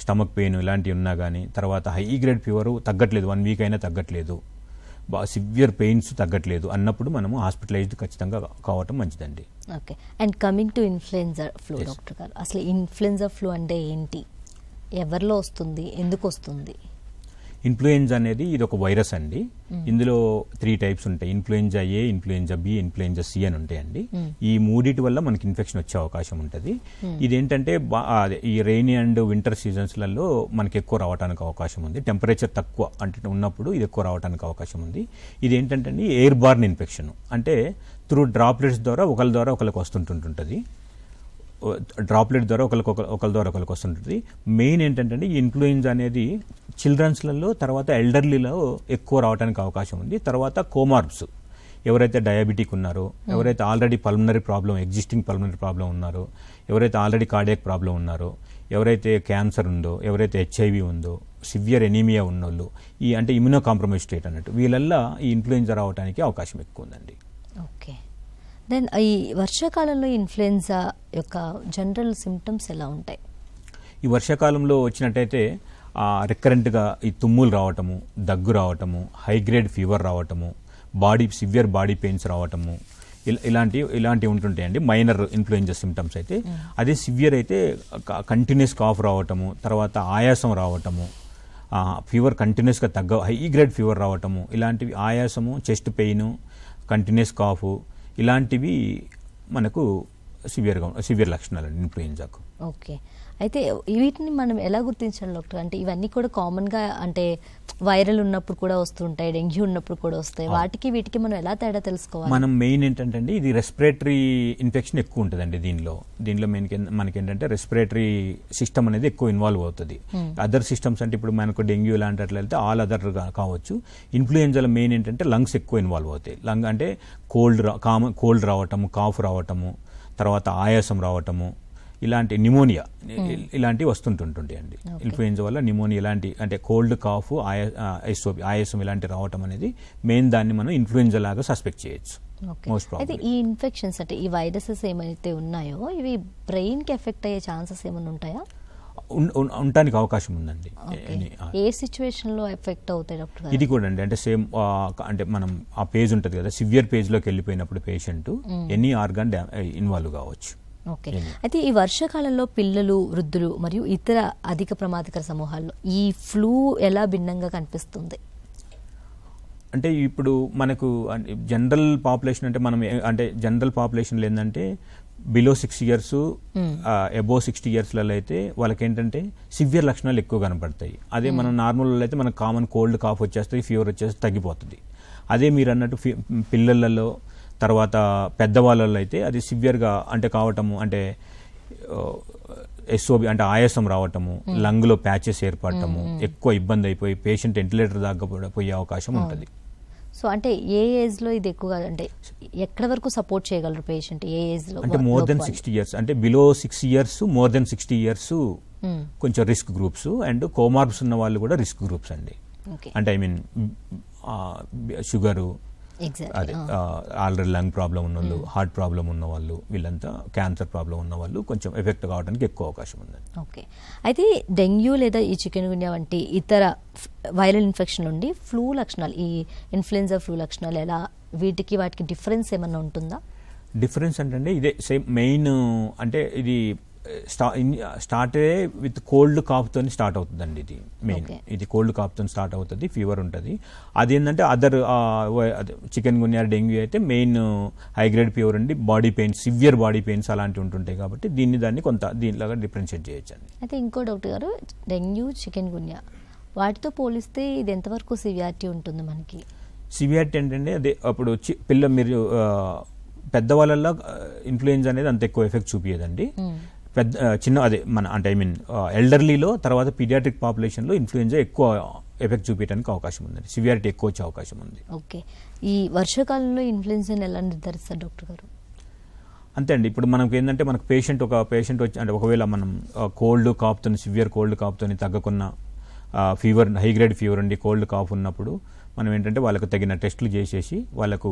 B: స్టమక్ పెయిన్ ఇలాంటివి ఉన్నా కానీ, తర్వాత హై గ్రేడ్ ఫీవర్ తగ్గట్లేదు, 1 week అయినా తగ్గట్లేదు, బాగా సివియర్ పెయిన్స్ తగ్గట్లేదు అన్నప్పుడు మనము హాస్పిటలైజ్డ్ ఖచ్చితంగా కావటం మంచిదండి.
A: Okay, and coming to influenza flu doctor గారు, అసలు ఇన్ఫ్లుయెన్జా ఫ్లూ అంటే ఏంటి, ఎవరిలో వస్తుంది, ఎందుకు వస్తుంది?
B: ఇన్ఫ్లుయెంజా అనేది ఇది ఒక వైరస్ అండి. ఇందులో 3 types ఉంటాయి. Influenza A, influenza B, influenza C అని ఉంటాయండి. ఈ మూడిటి వల్ల మనకి ఇన్ఫెక్షన్ వచ్చే అవకాశం ఉంటుంది. ఇదేంటంటే ఈ రెయినీ అండ్ వింటర్ సీజన్స్లలో మనకి ఎక్కువ రావడానికి అవకాశం ఉంది. టెంపరేచర్ తక్కువ అంటే ఉన్నప్పుడు ఇది ఎక్కువ రావడానికి అవకాశం ఉంది. ఇదేంటంటే ఎయిర్ బార్న్ ఇన్ఫెక్షన్, అంటే త్రూ డ్రాప్లెట్స్ ద్వారా ఒకరికి వస్తుంటుంటుంది. డ్రాప్లెట్ ద్వారా ఒకరి ద్వారా ఒకరికి వస్తుంటుంది. మెయిన్ ఏంటంటే ఈ ఇన్ఫ్లుయెంజా అనేది చిల్డ్రన్స్లలో తర్వాత ఎల్డర్లీలో ఎక్కువ రావడానికి అవకాశం ఉంది. తర్వాత కోమార్బ్స్, ఎవరైతే డయాబెటిక్ ఉన్నారో, ఎవరైతే ఆల్రెడీ ఎగ్జిస్టింగ్ పల్మనరీ ప్రాబ్లం ఉన్నారో, ఎవరైతే ఆల్రెడీ కార్డియాక్ ప్రాబ్లం ఉన్నారో, ఎవరైతే క్యాన్సర్ ఉందో, ఎవరైతే HIV ఉందో, సివియర్ ఎనీమియా ఉన్నోళ్ళు, ఈ అంటే ఇమ్యూనో కాంప్రమైజ్ స్టేట్ అన్నట్టు, వీళ్ళల్లో ఈ ఇన్ఫ్లుయెంజా రావడానికి అవకాశం ఎక్కువ ఉందండి.
A: ఓకే, దెన్ ఈ వర్షాకాలంలో ఇన్ఫ్లుయెన్జా యొక్క జనరల్ సిమ్టమ్స్ ఎలా ఉంటాయి?
B: ఈ వర్షాకాలంలో వచ్చినట్టయితే రికరెంట్గా ఈ తుమ్ములు రావటము, దగ్గు రావటము, హై గ్రేడ్ ఫీవర్ రావటము, సివియర్ బాడీ పెయిన్స్ రావటము, ఇలాంటివి ఉంటుంటాయండి మైనర్ ఇన్ఫ్లుయెంజా సిమ్టమ్స్ అయితే. అదే సివియర్ అయితే కంటిన్యూస్ కాఫ్ రావటము, తర్వాత ఆయాసం రావటము, ఫీవర్ కంటిన్యూస్గా హై గ్రేడ్ ఫీవర్ రావటము, ఇలాంటివి ఆయాసము, చెస్ట్ పెయిన్, కంటిన్యూస్ కాఫ్, ఇలాంటివి మనకు సివియర్ లక్షణాలు అండి ఇన్ఫ్లుయెంజాకు.
A: ఓకే, అయితే వీటిని మనం ఎలా గుర్తించాలి డాక్టర్? అంటే ఇవన్నీ కూడా కామన్గా అంటే వైరల్ ఉన్నప్పుడు కూడా వస్తుంటాయి, డెంగ్యూ ఉన్నప్పుడు కూడా వస్తాయి, వీటికి మనం ఎలా తేడా తెలుసుకోవాలి?
B: మనం మెయిన్ ఏంటంటే ఇది రెస్పిరేటరీ ఇన్ఫెక్షన్ ఎక్కువ ఉంటుందండి. దీనిలో మనకి ఏంటంటే రెస్పిరేటరీ సిస్టమ్ అనేది ఎక్కువ ఇన్వాల్వ్ అవుతుంది. అదర్ సిస్టమ్స్ అంటే ఇప్పుడు మనకు డెంగ్యూ లాంటి అట్లయితే ఆల్ అదర్ కావచ్చు. ఇన్ఫ్లుయెంజాలో మెయిన్ ఏంటంటే లంగ్స్ ఎక్కువ ఇన్వాల్వ్ అవుతాయి. లంగ్ అంటే కోల్డ్ రావటము, కాఫ్ రావటము, తర్వాత ఆయాసం రావటము, ఇలాంటి నిమోనియా ఇలాంటివి వస్తుంటుంటాయి అండి. ఇన్ఫ్లుయెంజా వల్ల నిమోనియా ఇలాంటి అంటే కోల్డ్, కాఫ్, ఆయాసం ఇలాంటి రావటం అనేది మెయిన్ దాన్ని మనం ఇన్ఫ్లుయెంజా లాగా సస్పెక్ట్ చేయొచ్చు.
A: అయితే ఈ ఇన్ఫెక్షన్స్ అంటే ఈ వైరసెస్ ఏమైతే ఉన్నాయో ఇవి బ్రెయిన్ కి ఎఫెక్ట్ అయ్యే ఛాన్సెస్ ఏమైనా ఉంటాయా?
B: ఉండడానికి అవకాశం ఉందండి.
A: ఏ సిచ్యువేషన్ లో ఎఫెక్ట్ అవుతాయి డాక్టర్?
B: ఇది కూడా అండి అంటే సేమ్ అంటే మనం ఆ పేజ్ ఉంటుంది కదా, సివియర్ పేజ్ లోకి వెళ్ళిపోయినప్పుడు పేషెంట్ ఎనీ ఆర్గాన్ ఇన్వాల్వ్ కావచ్చు.
A: ఓకే, అయితే ఈ వర్షాకాలంలో పిల్లలు, వృద్ధులు మరియు ఇతర అధిక ప్రమాదకర సమూహాల్లో ఈ ఫ్లూ ఎలా భిన్నంగా కనిపిస్తుంది?
B: అంటే ఇప్పుడు మనకు జనరల్ పాపులేషన్ అంటే మనం అంటే జనరల్ పాపులేషన్లో ఏంటంటే బిలో 6 years, అబోవ్ 60 yearsలలో అయితే వాళ్ళకి ఏంటంటే సివియర్ లక్షణాలు ఎక్కువ కనపడతాయి. అదే మనం నార్మల్ అయితే మనకు కామన్ కోల్డ్, కాఫ్ వచ్చేస్తుంది, ఫీవర్ వచ్చేస్తే తగ్గిపోతుంది. అదే మీరు అన్నట్టు పిల్లలలో తర్వాత పెద్దవాళ్ళలో అయితే అది సివియర్గా అంటే కావటము, అంటే ఎస్ఓబి అంటే ఆయాసం రావటము, లంగ్లో ప్యాచెస్ ఏర్పడటము, ఎక్కువ ఇబ్బంది అయిపోయి పేషెంట్ వెంటిలేటర్ దాకా పోయే అవకాశం ఉంటుంది.
A: సో అంటే ఏ ఏజ్ లో ఇది ఎక్కువగా అంటే ఎక్కడ వరకు సపోర్ట్ చేయగలరు పేషెంట్? ఏ ఏజ్ లో?
B: అంటే మోర్ దెన్ 60 years, అంటే below 6 years, more than 60 years కొంచెం రిస్క్ గ్రూప్స్, అండ్ కోమార్బ్స్ ఉన్న వాళ్ళు కూడా రిస్క్ గ్రూప్స్ అండి. అంటే ఐ మీన్ షుగరు, అదే ఆల్రెడీ లంగ్ ప్రాబ్లం ఉన్న వాళ్ళు, హార్ట్ ప్రాబ్లం ఉన్న వాళ్ళు, వీళ్ళంతా క్యాన్సర్ ప్రాబ్లం ఉన్న వాళ్ళు కొంచెం ఎఫెక్ట్ కావడానికి ఎక్కువ అవకాశం ఉందండి.
A: ఓకే, అయితే డెంగ్యూ లేదా ఈ చికెన్ గున్యా వంటి ఇతర వైరల్ ఇన్ఫెక్షన్ నుండి ఫ్లూ లక్షణాలు, ఈ ఇన్ఫ్లుయెన్జా ఫ్లూ లక్షణాలు ఎలా, వాటికి డిఫరెన్స్ ఏమన్నా ఉంటుందా?
B: డిఫరెన్స్ అంటే ఇదే సేమ్ మెయిన్, అంటే ఇది స్టార్ట్ విత్ కోల్డ్ కాఫ్తో స్టార్ట్ అవుతుందండి. ఇది మెయిన్, ఇది కోల్డ్ కాఫ్తో స్టార్ట్ అవుతుంది, ఫీవర్ ఉంటుంది. అదేంటంటే అదర్ చికెన్ గున్యా డెంగ్యూ అయితే మెయిన్ హై గ్రేడ్ ఫీవర్ అండి, body pains, severe body pains అలాంటివి ఉంటుంటాయి కాబట్టి దాన్ని కొంత దీనిలాగా డిఫరెన్షియేట్ చేయొచ్చు అండి.
A: అయితే ఇంకో డాక్టర్ గారు, డెంగ్యూ చికెన్ గున్యా వాటితో పోలిస్తే ఇది ఎంతవరకు సివియారిటీ ఉంటుంది మనకి?
B: సివియారిటీ ఏంటంటే అదే అప్పుడు మీరు పెద్దవాళ్ళల్లో ఇన్ఫ్లుయెన్జా అనేది అంత ఎక్కువ ఎఫెక్ట్ చూపించదండి. చిన్న అదే మన అంటే ఎల్డర్లీలో, తర్వాత పీడియాట్రిక్ పాపులేషన్లో ఇన్ఫ్లుయెన్జా ఎక్కువ ఎఫెక్ట్ చూపించడానికి అవకాశం ఉందండి, సివియారిటీ ఎక్కువ వచ్చే అవకాశం ఉంది.
A: ఓకే, ఈ వర్షాకాలంలో ఇన్ఫ్లుయెన్జాని ఎలా నిర్ధారిస్తారు డాక్టర్ గారు?
B: అంతే అండి, ఇప్పుడు మనకి ఏంటంటే మనకు ఒక పేషెంట్ వచ్చి, అంటే ఒకవేళ మనం కోల్డ్ కాఫ్తో, సివియర్ కోల్డ్ కాఫ్తో తగ్గకున్న ఫీవర్, హై గ్రేడ్ ఫీవర్ అండి, కోల్డ్ కాఫ్ ఉన్నప్పుడు మనం ఏంటంటే వాళ్ళకు తగిన టెస్టులు చేసేసి వాళ్ళకు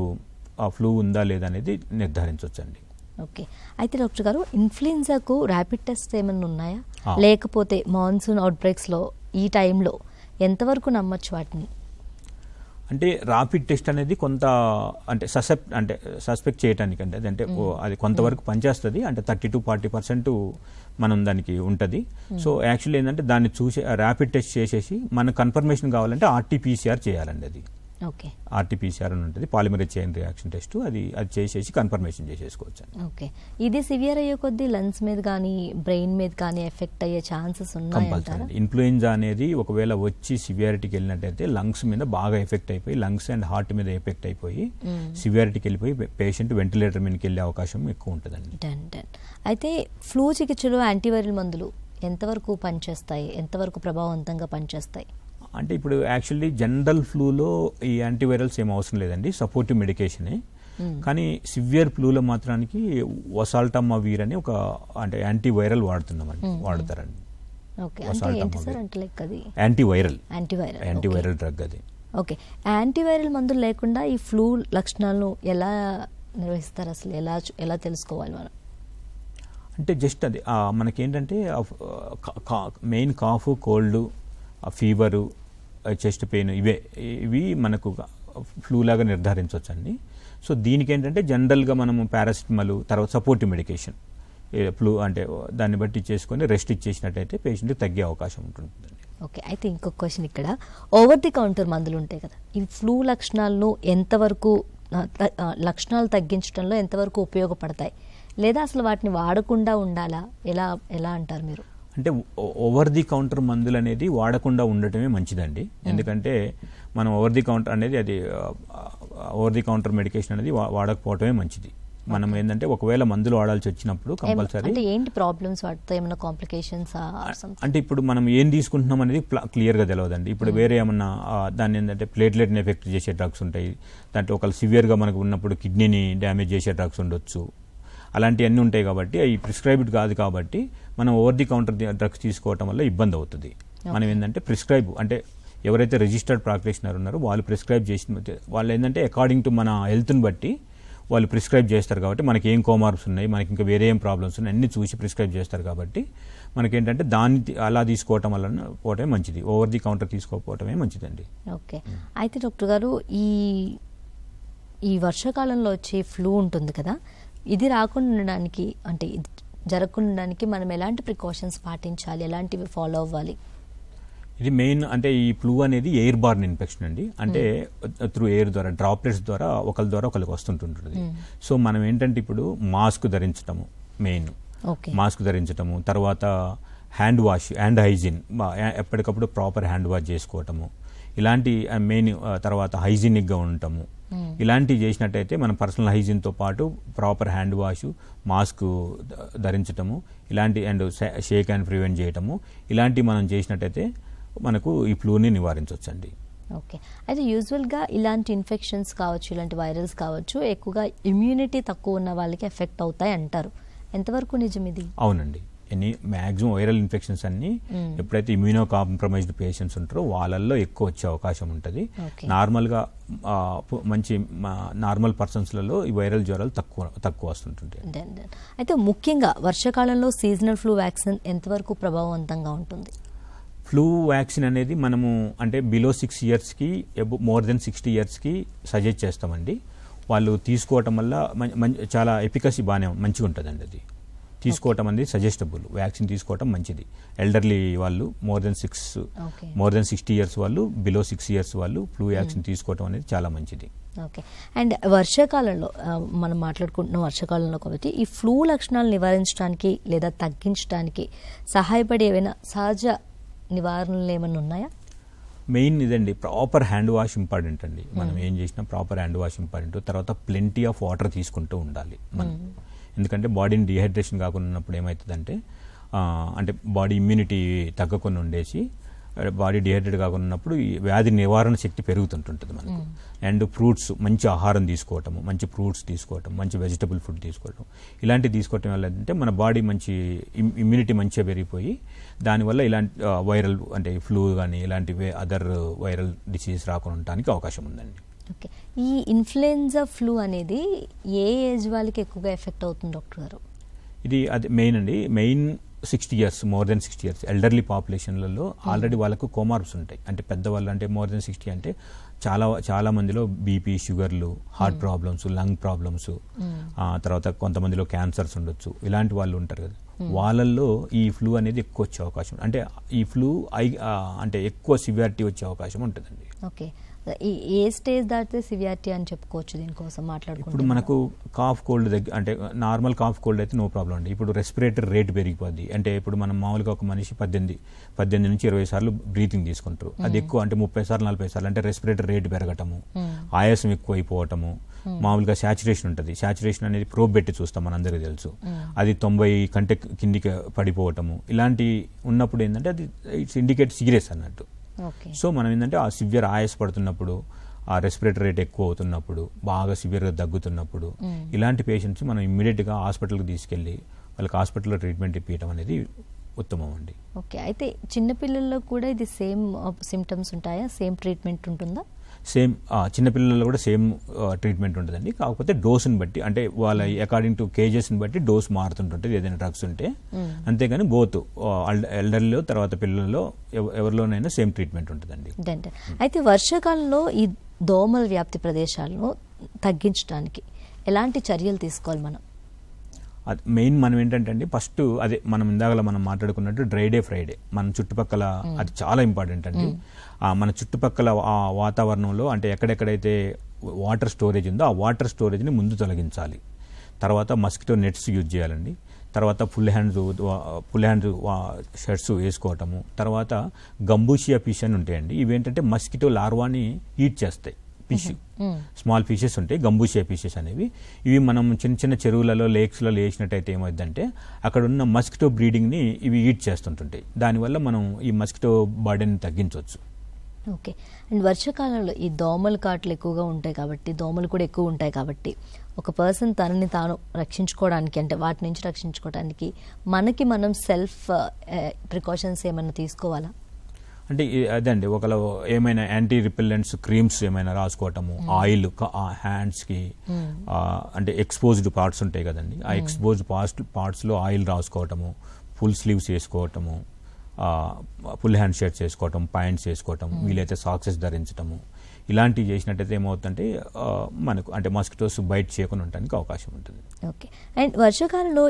B: ఆ ఫ్లూ ఉందా లేదా అనేది నిర్ధారించవచ్చండి.
A: ఓకే, అయితే డాక్టర్ గారు ఇన్ఫ్లుయెన్జాకు ర్యాపిడ్ టెస్ట్ ఏమైనా ఉన్నాయా, లేకపోతే మాన్సూన్ అవుట్ బ్రేక్స్లో ఈ టైంలో ఎంతవరకు నమ్మచ్చు వాటిని?
B: అంటే ర్యాపిడ్ టెస్ట్ అనేది కొంత అంటే సస్పెక్ట్ చేయడానికి అంటే అది కొంతవరకు పనిచేస్తుంది, అంటే 30 to 40% మనం దానికి ఉంటుంది. సో యాక్చువల్లీ ఏంటంటే దాన్ని చూసి ర్యాపిడ్ టెస్ట్ చేసేసి మనకు కన్ఫర్మేషన్ కావాలంటే ఆర్టీపీసీఆర్ చేయాలండి. అది
A: ఓకే,
B: ఆర్టీపీసీఆర్ అని ఉంటుంది, పాలిమరేజ్ చైన్ రియాక్షన్ టెస్ట్. అది చేసేసి కన్ఫర్మేషన్ చేసేసుకోవచ్చు.
A: ఓకే, ఇది సివియర్ అయ్యే కొద్దీ లంగ్స్ మీద కానీ బ్రెయిన్ మీద కానీ ఎఫెక్ట్ అయ్యే ఛాన్సెస్ ఉన్నాయి?
B: ఇన్ఫ్లుయెన్జా అనేది ఒకవేళ వచ్చి సివియారిటీకి వెళ్ళినట్టయితే లంగ్స్ మీద బాగా ఎఫెక్ట్ అయిపోయి, లంగ్స్ అండ్ హార్ట్ మీద ఎఫెక్ట్ అయిపోయి సివియారిటీకి వెళ్ళిపోయి పేషెంట్ వెంటిలేటర్ మీదకి వెళ్ళే అవకాశం ఎక్కువ ఉంటుందండి.
A: అయితే ఫ్లూ చికిత్సలో యాంటీవైరల్ మందులు ఎంతవరకు పనిచేస్తాయి, ఎంతవరకు ప్రభావవంతంగా పనిచేస్తాయి?
B: అంటే ఇప్పుడు యాక్చువల్లీ జనరల్ ఫ్లూలో ఈ యాంటీవైరల్స్ ఏం అవసరం లేదండి, సపోర్టివ్ మెడికేషనే. కానీ సివియర్ ఫ్లూలో మాత్రానికి ఒసాల్టమావీర్ అని ఒక అంటే యాంటీవైరల్ వాడతారండి. యాంటీవైరల్ డ్రగ్ అది.
A: ఓకే, యాంటీవైరల్ మందులు లేకుండా ఈ ఫ్లూ లక్షణాలను ఎలా నిర్వహిస్తారు, అసలు ఎలా తెలుసుకోవాలి మనం?
B: అంటే జస్ట్ అది మనకేంటంటే main cough, cold, fever, chest pain ఇవి మనకు ఫ్లూ లాగా నిర్ధారించవచ్చండి. సో దీనికి ఏంటంటే జనరల్గా మనము పారాసిటమాల్, తర్వాత సపోర్టివ్ మెడికేషన్ ఫ్లూ అంటే దాన్ని బట్టి చేసుకొని రెస్ట్ ఇచ్చేసినట్టయితే పేషెంట్కి తగ్గే అవకాశం ఉంటుందండి.
A: ఓకే, అయితే ఇంకొక క్వశ్చన్ ఇక్కడ, ఓవర్ ది కౌంటర్ మందులు ఉంటాయి కదా, ఈ ఫ్లూ లక్షణాలను ఎంతవరకు లక్షణాలు తగ్గించడంలో ఎంతవరకు ఉపయోగపడతాయి, లేదా అసలు వాటిని వాడకుండా ఉండాలా, ఎలా అంటారు మీరు?
B: అంటే ఓవర్ ది కౌంటర్ మందులు అనేది వాడకుండా ఉండటమే మంచిదండి. ఎందుకంటే మనం ఓవర్ ది కౌంటర్ అనేది ఓవర్ ది కౌంటర్ మెడికేషన్ అనేది వాడకపోవటమే మంచిది. మనం ఏంటంటే ఒకవేళ మందులు వాడాల్సి వచ్చినప్పుడు కంపల్సరీ
A: ఏంటి ప్రాబ్లమ్స్, వాటితో ఏమైనా కాంప్లికేషన్స్?
B: అంటే ఇప్పుడు మనం ఏం తీసుకుంటున్నాం అనేది క్లియర్గా తెలియదండి. ఇప్పుడు వేరే ఏమన్నా దాన్ని ఏంటంటే ప్లేట్లెట్ని ఎఫెక్ట్ చేసే డ్రగ్స్ ఉంటాయి, దాంట్లో ఒకళ్ళు సివియర్గా మనకు ఉన్నప్పుడు కిడ్నీని డ్యామేజ్ చేసే డ్రగ్స్ ఉండొచ్చు, అలాంటివన్నీ ఉంటాయి. కాబట్టి అవి ప్రిస్క్రైబ్డ్ కాదు, కాబట్టి మనం ఓవర్ ది కౌంటర్ డ్రగ్స్ తీసుకోవటం వల్ల ఇబ్బంది అవుతుంది. మనం ఏంటంటే ప్రిస్క్రైబ్ అంటే ఎవరైతే రిజిస్టర్డ్ ప్రాక్టీషనర్ ఉన్నారో వాళ్ళు ప్రిస్క్రైబ్ చేసిన వాళ్ళు ఏంటంటే అకార్డింగ్ టు మన హెల్త్ని బట్టి వాళ్ళు ప్రిస్క్రైబ్ చేస్తారు. కాబట్టి మనకి ఏం కోమార్బ్స్ ఉన్నాయి, మనకి ఇంకా వేరే ఏం ప్రాబ్లమ్స్ ఉన్నాయి అన్ని చూసి ప్రిస్క్రైబ్ చేస్తారు. కాబట్టి మనకేంటంటే దాన్ని అలా తీసుకోవటం వల్ల పోవటమే మంచిది, ఓవర్ ది కౌంటర్ తీసుకోకపోవటమే మంచిదండి.
A: ఓకే, అయితే డాక్టర్ గారు ఈ వర్షాకాలంలో వచ్చే ఫ్లూ ఉంటుంది కదా, ఇది రాకుండా ఉండడానికి అంటే జరగకుండా ఉండడానికి మనం ఎలాంటి ప్రికాషన్స్ పాటించాలి, ఎలాంటివి ఫాలో అవ్వాలి?
B: ఇది మెయిన్ అంటే ఈ ఫ్లూ అనేది ఎయిర్ బార్న్ ఇన్ఫెక్షన్ అండి. అంటే త్రూ ఎయిర్ ద్వారా డ్రాప్లెట్స్ ద్వారా ఒకరి ద్వారా ఒకరికి వస్తుంటుంటుంది. సో మనం ఏంటంటే ఇప్పుడు మాస్క్ ధరించటము మెయిన్, మాస్క్ ధరించటము, తర్వాత హ్యాండ్ వాష్, హ్యాండ్ హైజీన్ ఎప్పటికప్పుడు ప్రాపర్ హ్యాండ్ వాష్ చేసుకోవటము, ఇలాంటి మెయిన్. తర్వాత హైజీనిక్గా ఉండటము, ఇలాంటివి చేసినట్టయితే మన పర్సనల్ హైజీన్తో పాటు ప్రాపర్ హ్యాండ్ వాష్, మాస్క్ ధరించటము, ఇలాంటి అండ్ షేక్ హ్యాండ్ ప్రివెంట్ చేయటము, ఇలాంటివి మనం చేసినట్టయితే మనకు ఈ ఫ్లూని నివారించవచ్చండి.
A: ఓకే, అయితే యూజువల్గా ఇలాంటి ఇన్ఫెక్షన్స్ కావచ్చు, ఇలాంటి వైరల్స్ కావచ్చు, ఎక్కువగా ఇమ్యూనిటీ తక్కువ ఉన్న వాళ్ళకి ఎఫెక్ట్ అవుతాయి అంటారు, ఎంతవరకు నిజం ఇది?
B: అవునండి, మ్యాక్సిమం వైరల్ ఇన్ఫెక్షన్స్ అన్ని ఎప్పుడైతే ఇమ్యూనో కాంప్రమైజ్డ్ పేషెంట్స్ ఉంటారో వాళ్ళల్లో ఎక్కువ వచ్చే అవకాశం ఉంటుంది. నార్మల్గా మంచి నార్మల్ పర్సన్స్లలో ఈ వైరల్ జ్వరాలు తక్కువ వస్తుంటాయి.
A: అయితే ముఖ్యంగా వర్షాకాలంలో సీజనల్ ఫ్లూ వ్యాక్సిన్ ఎంతవరకు ప్రభావవంతంగా ఉంటుంది?
B: ఫ్లూ వ్యాక్సిన్ అనేది మనము అంటే బిలో 6 yearsకి మోర్ దెన్ 60 yearsకి సజెస్ట్ చేస్తామండి. వాళ్ళు తీసుకోవటం వల్ల చాలా ఎఫికసీ బాగానే మంచిగా ఉంటుందండి. అది తీసుకోవటం అనేది సజెస్టబుల్. వ్యాక్సిన్ తీసుకోవటం మంచిది. ఎల్డర్లీ వాళ్ళు మోర్ దెన్ 60 years వాళ్ళు, బిలో 6 years వాళ్ళు ఫ్లూ వ్యాక్సిన్ తీసుకోవటం అనేది చాలా మంచిది.
A: ఓకే. అండ్ వర్షాకాలంలో మనం మాట్లాడుకుంటున్నాం వర్షాకాలంలో కాబట్టి ఈ ఫ్లూ లక్షణాలు నివారించడానికి లేదా తగ్గించడానికి సహాయపడే ఏవైనా సహజ నివారణలు ఏమైనా ఉన్నాయా?
B: మెయిన్ ఇదండి, ప్రాపర్ హ్యాండ్ వాష్ ఇంపార్టెంట్ అండి. మనం ఏం చేసినా ప్రాపర్ హ్యాండ్ వాష్ ఇంపార్టెంట్. తర్వాత ప్లెంటీ ఆఫ్ వాటర్ తీసుకుంటూ ఉండాలి మనం. ఎందుకంటే బాడీని డిహైడ్రేషన్ కాకుండా ఉన్నప్పుడు ఏమవుతుందంటే అంటే బాడీ ఇమ్యూనిటీ తగ్గకుండా ఉండేసి బాడీ డిహైడ్రేట్ కాకుండా ఉన్నప్పుడు ఈ వ్యాధి నివారణ శక్తి పెరుగుతుంటుంది మనకు. అండ్ ఫ్రూట్స్, మంచి ఆహారం తీసుకోవటం, మంచి ఫ్రూట్స్ తీసుకోవటం, మంచి వెజిటబుల్ ఫుడ్ తీసుకోవటం, ఇలాంటివి తీసుకోవటం వల్ల ఏంటంటే మన బాడీ మంచి ఇమ్యూనిటీ మంచిగా పెరిగిపోయి దానివల్ల ఇలాంటి వైరల్ అంటే ఫ్లూ కానీ ఇలాంటివి అదర్ వైరల్ డిసీజ్ రాకుండా ఉండడానికి అవకాశం ఉందండి.
A: ఓకే. ఈ ఇన్ఫ్లుయెన్జా ఫ్లూ అనేది ఏ ఏజ్ వాళ్ళకి ఎక్కువగా ఎఫెక్ట్ అవుతుంది డాక్టర్ గారు?
B: ఇది అది మెయిన్ అండి. Main 60 years, more than 60 years elderly పాపులేషన్లలో ఆల్రెడీ వాళ్ళకు కోమార్బ్స్ ఉంటాయి. అంటే పెద్దవాళ్ళు అంటే మోర్ దెన్ 60 అంటే చాలా మందిలో బీపీ, షుగర్లు, హార్ట్ ప్రాబ్లమ్స్, లంగ్ ప్రాబ్లమ్స్, తర్వాత కొంతమందిలో క్యాన్సర్స్ ఉండొచ్చు. ఇలాంటి వాళ్ళు ఉంటారు కదా, వాళ్ళల్లో ఈ ఫ్లూ అనేది ఎక్కువ వచ్చే అవకాశం, అంటే ఈ ఫ్లూ అంటే ఎక్కువ సివియారిటీ వచ్చే అవకాశం ఉంటుందండి.
A: ఓకే. ఏ స్టేజ్ దాటితే సివియారిటీ అని చెప్పుకోవచ్చు దీనికోసం మాట్లాడుకుంటే?
B: ఇప్పుడు మనకు కాఫ్ కోల్డ్ దగ్గర అంటే నార్మల్ కాఫ్ కోల్డ్ అయితే నో ప్రాబ్లం అండి. ఇప్పుడు రెస్పిరేటరీ రేట్ పెరిగిపోద్ది. అంటే ఇప్పుడు మనం మామూలుగా ఒక మనిషి 18 నుంచి 20 సార్లు బ్రీతింగ్ తీసుకుంటారు. అది ఎక్కువ అంటే 30 సార్లు 40 సార్లు అంటే రెస్పిరేటరీ రేట్ పెరగటము, ఆయాసం ఎక్కువ అయిపోవటము, మామూలుగా శాచురేషన్ ఉంటుంది. శాచురేషన్ అనేది ప్రోబ్ పెట్టి చూస్తాం, మనందరికీ తెలుసు. అది 90 కంటే కిందికి పడిపోవటము, ఇలాంటి ఉన్నప్పుడు ఏంటంటే అది ఇట్స్ ఇండికేట్ సీరియస్ అన్నట్టు. సో మనం ఏంటంటే ఆ సివియర్ ఆయాసపడుతున్నప్పుడు, ఆ రెస్పిరేటరీ రేట్ ఎక్కువ అవుతున్నప్పుడు, బాగా సివియర్గా దగ్గుతున్నప్పుడు ఇలాంటి పేషెంట్స్ మనం ఇమ్మీడియట్గా హాస్పిటల్కి తీసుకెళ్ళి వాళ్ళకి హాస్పిటల్లో ట్రీట్మెంట్ ఇప్పించడం అనేది ఉత్తమం అండి.
A: ఓకే. అయితే చిన్నపిల్లల్లో కూడా ఇది సేమ్ సిమ్టమ్స్ ఉంటాయా? సేమ్ ట్రీట్మెంట్ ఉంటుందా?
B: సేమ్ చిన్నపిల్లల్లో కూడా సేమ్ ట్రీట్మెంట్ ఉంటుందండి. కాకపోతే డోసుని బట్టి, అంటే వాళ్ళ అకార్డింగ్ టు కేజెస్ని బట్టి డోస్ మారుతుంటుంది ఏదైనా డ్రగ్స్ ఉంటే. అంతేగాని బోత్ ఎల్డర్లో తర్వాత పిల్లల్లో ఎవరిలోనైనా సేమ్ ట్రీట్మెంట్ ఉంటుందండి.
A: అయితే వర్షాకాలంలో ఈ దోమల వ్యాప్తి ప్రదేశాలను తగ్గించడానికి ఎలాంటి చర్యలు తీసుకోవాలి మనం?
B: అది మెయిన్ మనం ఏంటంటే అండి, ఫస్ట్ అదే మనం ఇందాక మనం మాట్లాడుకున్నట్టు డ్రై డే ఫ్రైడే మన చుట్టుపక్కల అది చాలా ఇంపార్టెంట్ అండి. మన చుట్టుపక్కల ఆ వాతావరణంలో అంటే ఎక్కడెక్కడైతే వాటర్ స్టోరేజ్ ఉందో ఆ వాటర్ స్టోరేజ్ని ముందు తొలగించాలి. తర్వాత మస్కిటో నెట్స్ యూజ్ చేయాలండి. తర్వాత ఫుల్ హ్యాండ్స్ షర్ట్స్ వేసుకోవటము. తర్వాత గంబూషియా ఫిష్ అని ఉంటాయండి. ఇవేంటంటే మస్కిటో లార్వాని ఈట్ చేస్తాయి. ఫిష్, స్మాల్ ఫిషెస్ ఉంటాయి, గంబూషియా ఫిషెస్ అనేవి. ఇవి మనం చిన్న చిన్న చెరువులలో, లేక్స్లలో వేసినట్టయితే ఏమైందంటే అక్కడ ఉన్న మస్కిటో బ్రీడింగ్ని ఇవి ఈట్ చేస్తుంటుంటాయి. దానివల్ల మనం ఈ మస్కిటో బర్డెన్ తగ్గించవచ్చు.
A: ఓకే. అండ్ వర్షాకాలంలో ఈ దోమల కాట్లు ఎక్కువగా ఉంటాయి కాబట్టి, దోమలు కూడా ఎక్కువ ఉంటాయి కాబట్టి ఒక పర్సన్ తనని తాను రక్షించుకోవడానికి, అంటే వాటి నుంచి రక్షించుకోవడానికి మనకి మనం సెల్ఫ్ ప్రికాషన్స్ ఏమైనా తీసుకోవాలా?
B: అంటే అదండి, ఒకళ్ళు ఏమైనా యాంటీ రిపెల్లెంట్స్ క్రీమ్స్ ఏమైనా రాసుకోవటము, ఆయిల్ హ్యాండ్స్కి అంటే ఎక్స్పోజ్డ్ పార్ట్స్ ఉంటాయి కదండి, ఆ ఎక్స్పోజ్డ్ పార్ట్స్లో ఆయిల్ రాసుకోవటము, ఫుల్ స్లీవ్స్ వేసుకోవటము, ఫుల్ హ్యాండ్ షర్ట్స్ వేసుకోవటం, ప్యాంట్స్ వేసుకోవటం, వీలైతే సాక్సెస్ ధరించటము, ఇలాంటివి చేసినట్టయితే ఏమవుతుందంటే మనకు అంటే మస్కిటోస్ బైట్ చేయకుండా ఉండడానికి అవకాశం ఉంటుంది.
A: ఓకే. అండ్ వర్షాకాలంలో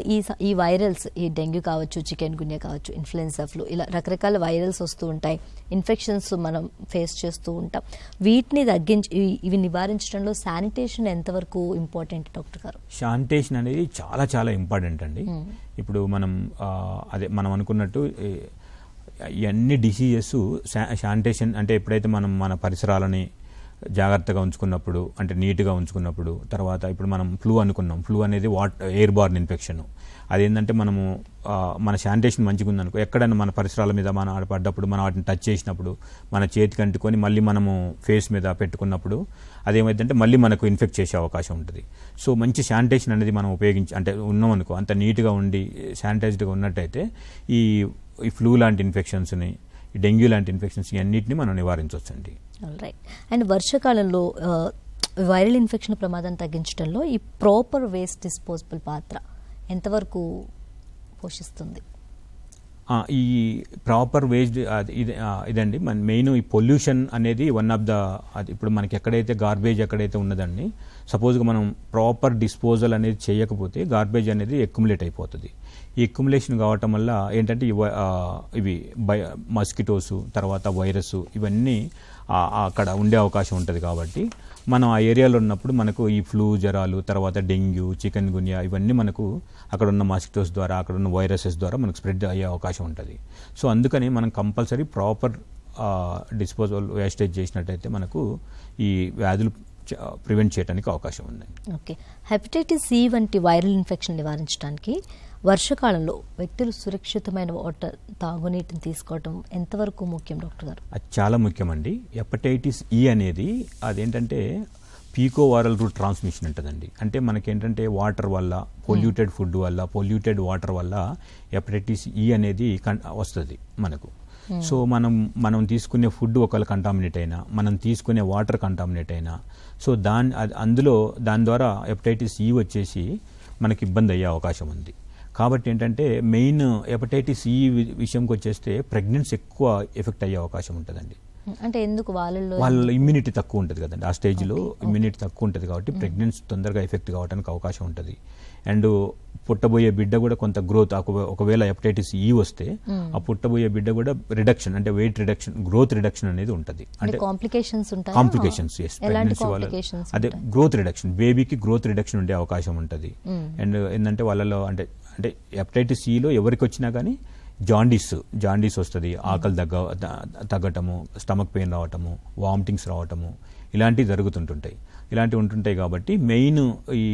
A: ఈ వైరల్స్, ఈ డెంగ్యూ కావచ్చు, చికెన్ గున్యా కావచ్చు, ఇన్ఫ్లుయెన్జా ఫ్లూ, ఇలా రకరకాల వైరల్స్ వస్తూ ఉంటాయి, ఇన్ఫెక్షన్స్ మనం ఫేస్ చేస్తూ ఉంటాం. వీటిని ఇవి నివారించడంలో శానిటేషన్ ఎంతవరకు ఇంపార్టెంట్ డాక్టర్ గారు?
B: శానిటేషన్ అనేది చాలా చాలా ఇంపార్టెంట్ అండి. ఇప్పుడు మనం అదే మనం అనుకున్నట్టు ఇవన్నీ డిసీజెస్ శానిటేషన్ అంటే ఎప్పుడైతే మనం మన పరిసరాలని జాగ్రత్తగా ఉంచుకున్నప్పుడు, అంటే నీట్గా ఉంచుకున్నప్పుడు, తర్వాత ఇప్పుడు మనం ఫ్లూ అనుకున్నాం, ఫ్లూ అనేది ఎయిర్ బార్న్ ఇన్ఫెక్షన్. అదేంటంటే మనము మన శానిటేషన్ మంచిగా ఉందనుకో, ఎక్కడైనా మన పరిసరాల మీద మనం ఆడపడ్డప్పుడు, మనం వాటిని టచ్ చేసినప్పుడు, మన చేతికి అంటుకొని మళ్ళీ మనము ఫేస్ మీద పెట్టుకున్నప్పుడు అదేమైందంటే మళ్ళీ మనకు ఇన్ఫెక్ట్ చేసే అవకాశం ఉంటుంది. సో మంచి శానిటేషన్ అనేది మనం అంటే ఉన్నామనుకో, అంత నీట్గా ఉండి శానిటైజ్డ్గా ఉన్నట్టయితే ఈ ఫ్లూ లాంటి ఇన్ఫెక్షన్స్ని, ఈ డెంగ్యూ లాంటి ఇన్ఫెక్షన్స్ అన్నింటినీ మనం నివారించవచ్చండి.
A: రైట్. అండ్ వర్షాకాలంలో వైరల్ ఇన్ఫెక్షన్ ప్రమాదాన్ని తగ్గించడంలో ఈ ప్రాపర్ వేస్ట్ డిస్పోజబుల్ పాత్ర ఎంతవరకు పోషిస్తుంది?
B: ఈ ప్రాపర్ వేస్ట్ ఇదండి మన మెయిన్. ఈ పొల్యూషన్ అనేది వన్ ఆఫ్ ద, ఇప్పుడు మనకి ఎక్కడైతే గార్బేజ్ ఎక్కడైతే ఉన్నదండి, సపోజ్గా మనం ప్రాపర్ డిస్పోజల్ అనేది చేయకపోతే గార్బేజ్ అనేది ఎక్యుములేట్ అయిపోతుంది. ఈ ఎక్యుములేషన్ కావటం వల్ల ఏంటంటే ఇవి మస్కిటోస్, తర్వాత వైరస్, ఇవన్నీ అక్కడ ఉండే అవకాశం ఉంటుంది. కాబట్టి మనం ఆ ఏరియాలో ఉన్నప్పుడు మనకు ఈ ఫ్లూ జ్వరాలు, తర్వాత డెంగ్యూ, చికెన్ గున్యా, ఇవన్నీ మనకు అక్కడ ఉన్న మాస్కిటోస్ ద్వారా, అక్కడ ఉన్న వైరసెస్ ద్వారా మనకు స్ప్రెడ్ అయ్యే అవకాశం ఉంటుంది. సో అందుకని మనం కంపల్సరీ ప్రాపర్ డిస్పోజల్ వేస్టేజ్ చేసినట్టయితే మనకు ఈ వ్యాధులు ప్రివెంట్ చేయడానికి అవకాశం ఉంది.
A: ఓకే. హెపటైటిస్ సి వంటి వైరల్ ఇన్ఫెక్షన్ నివారించడానికి వర్షాకాలంలో వ్యక్తులు సురక్షితమైన వాటర్, తాగునీటిని తీసుకోవడం ఎంతవరకు ముఖ్యం డాక్టర్ గారు?
B: అది చాలా ముఖ్యమండి. హెపటైటిస్ ఈ అనేది అదేంటంటే పీకో వైరల్ రూట్ ట్రాన్స్మిషన్ ఉంటుందండి. అంటే మనకేంటంటే వాటర్ వల్ల, పొల్యూటెడ్ ఫుడ్ వల్ల, పొల్యూటెడ్ వాటర్ వల్ల హెపటైటిస్ ఈ అనేది వస్తుంది మనకు. సో మనం తీసుకునే ఫుడ్ ఒకవేళ కంటామినేట్ అయినా, మనం తీసుకునే వాటర్ కంటామినేట్ అయినా, సో దాని ద్వారా హెపటైటిస్ ఈ వచ్చేసి మనకి ఇబ్బంది అయ్యే అవకాశం ఉంది. కాబట్టి ఏంటంటే మెయిన్ హెపటైటిస్ ఈ విషయంకి వచ్చేస్తే ప్రెగ్నెన్సీ ఎక్కువ ఎఫెక్ట్ అయ్యే అవకాశం ఉంటుందండి.
A: అంటే ఎందుకు?
B: వాళ్ళ ఇమ్యూనిటీ తక్కువ ఉంటుంది కదండి, ఆ స్టేజ్లో ఇమ్యూనిటీ తక్కువ ఉంటుంది కాబట్టి ప్రెగ్నెన్సీ తొందరగా ఎఫెక్ట్ కావడానికి అవకాశం ఉంటుంది. అండ్ పుట్టబోయే బిడ్డ కూడా కొంత గ్రోత్, ఒకవేళ హెపటైటిస్ ఈ వస్తే ఆ పుట్టబోయే బిడ్డ కూడా రిడక్షన్, అంటే వెయిట్ రిడక్షన్, గ్రోత్ రిడక్షన్ అనేది ఉంటుంది. అంటే కాంప్లికేషన్స్, ప్రెగ్నెన్సీ వాళ్ళ అదే గ్రోత్ రిడక్షన్, బేబీకి గ్రోత్ రిడక్షన్ ఉండే అవకాశం ఉంటుంది. అండ్ ఏంటంటే వాళ్ళలో అంటే హెపటైటిస్ ఈలో ఎవరికి వచ్చినా కానీ జాండీస్ వస్తుంది, ఆకలి తగ్గటము, స్టమక్ పెయిన్ రావటము, వామిటింగ్స్ రావటము, ఇలాంటివి జరుగుతుంటాయి. ఇలాంటివి ఉంటుంటాయి. కాబట్టి మెయిన్ ఈ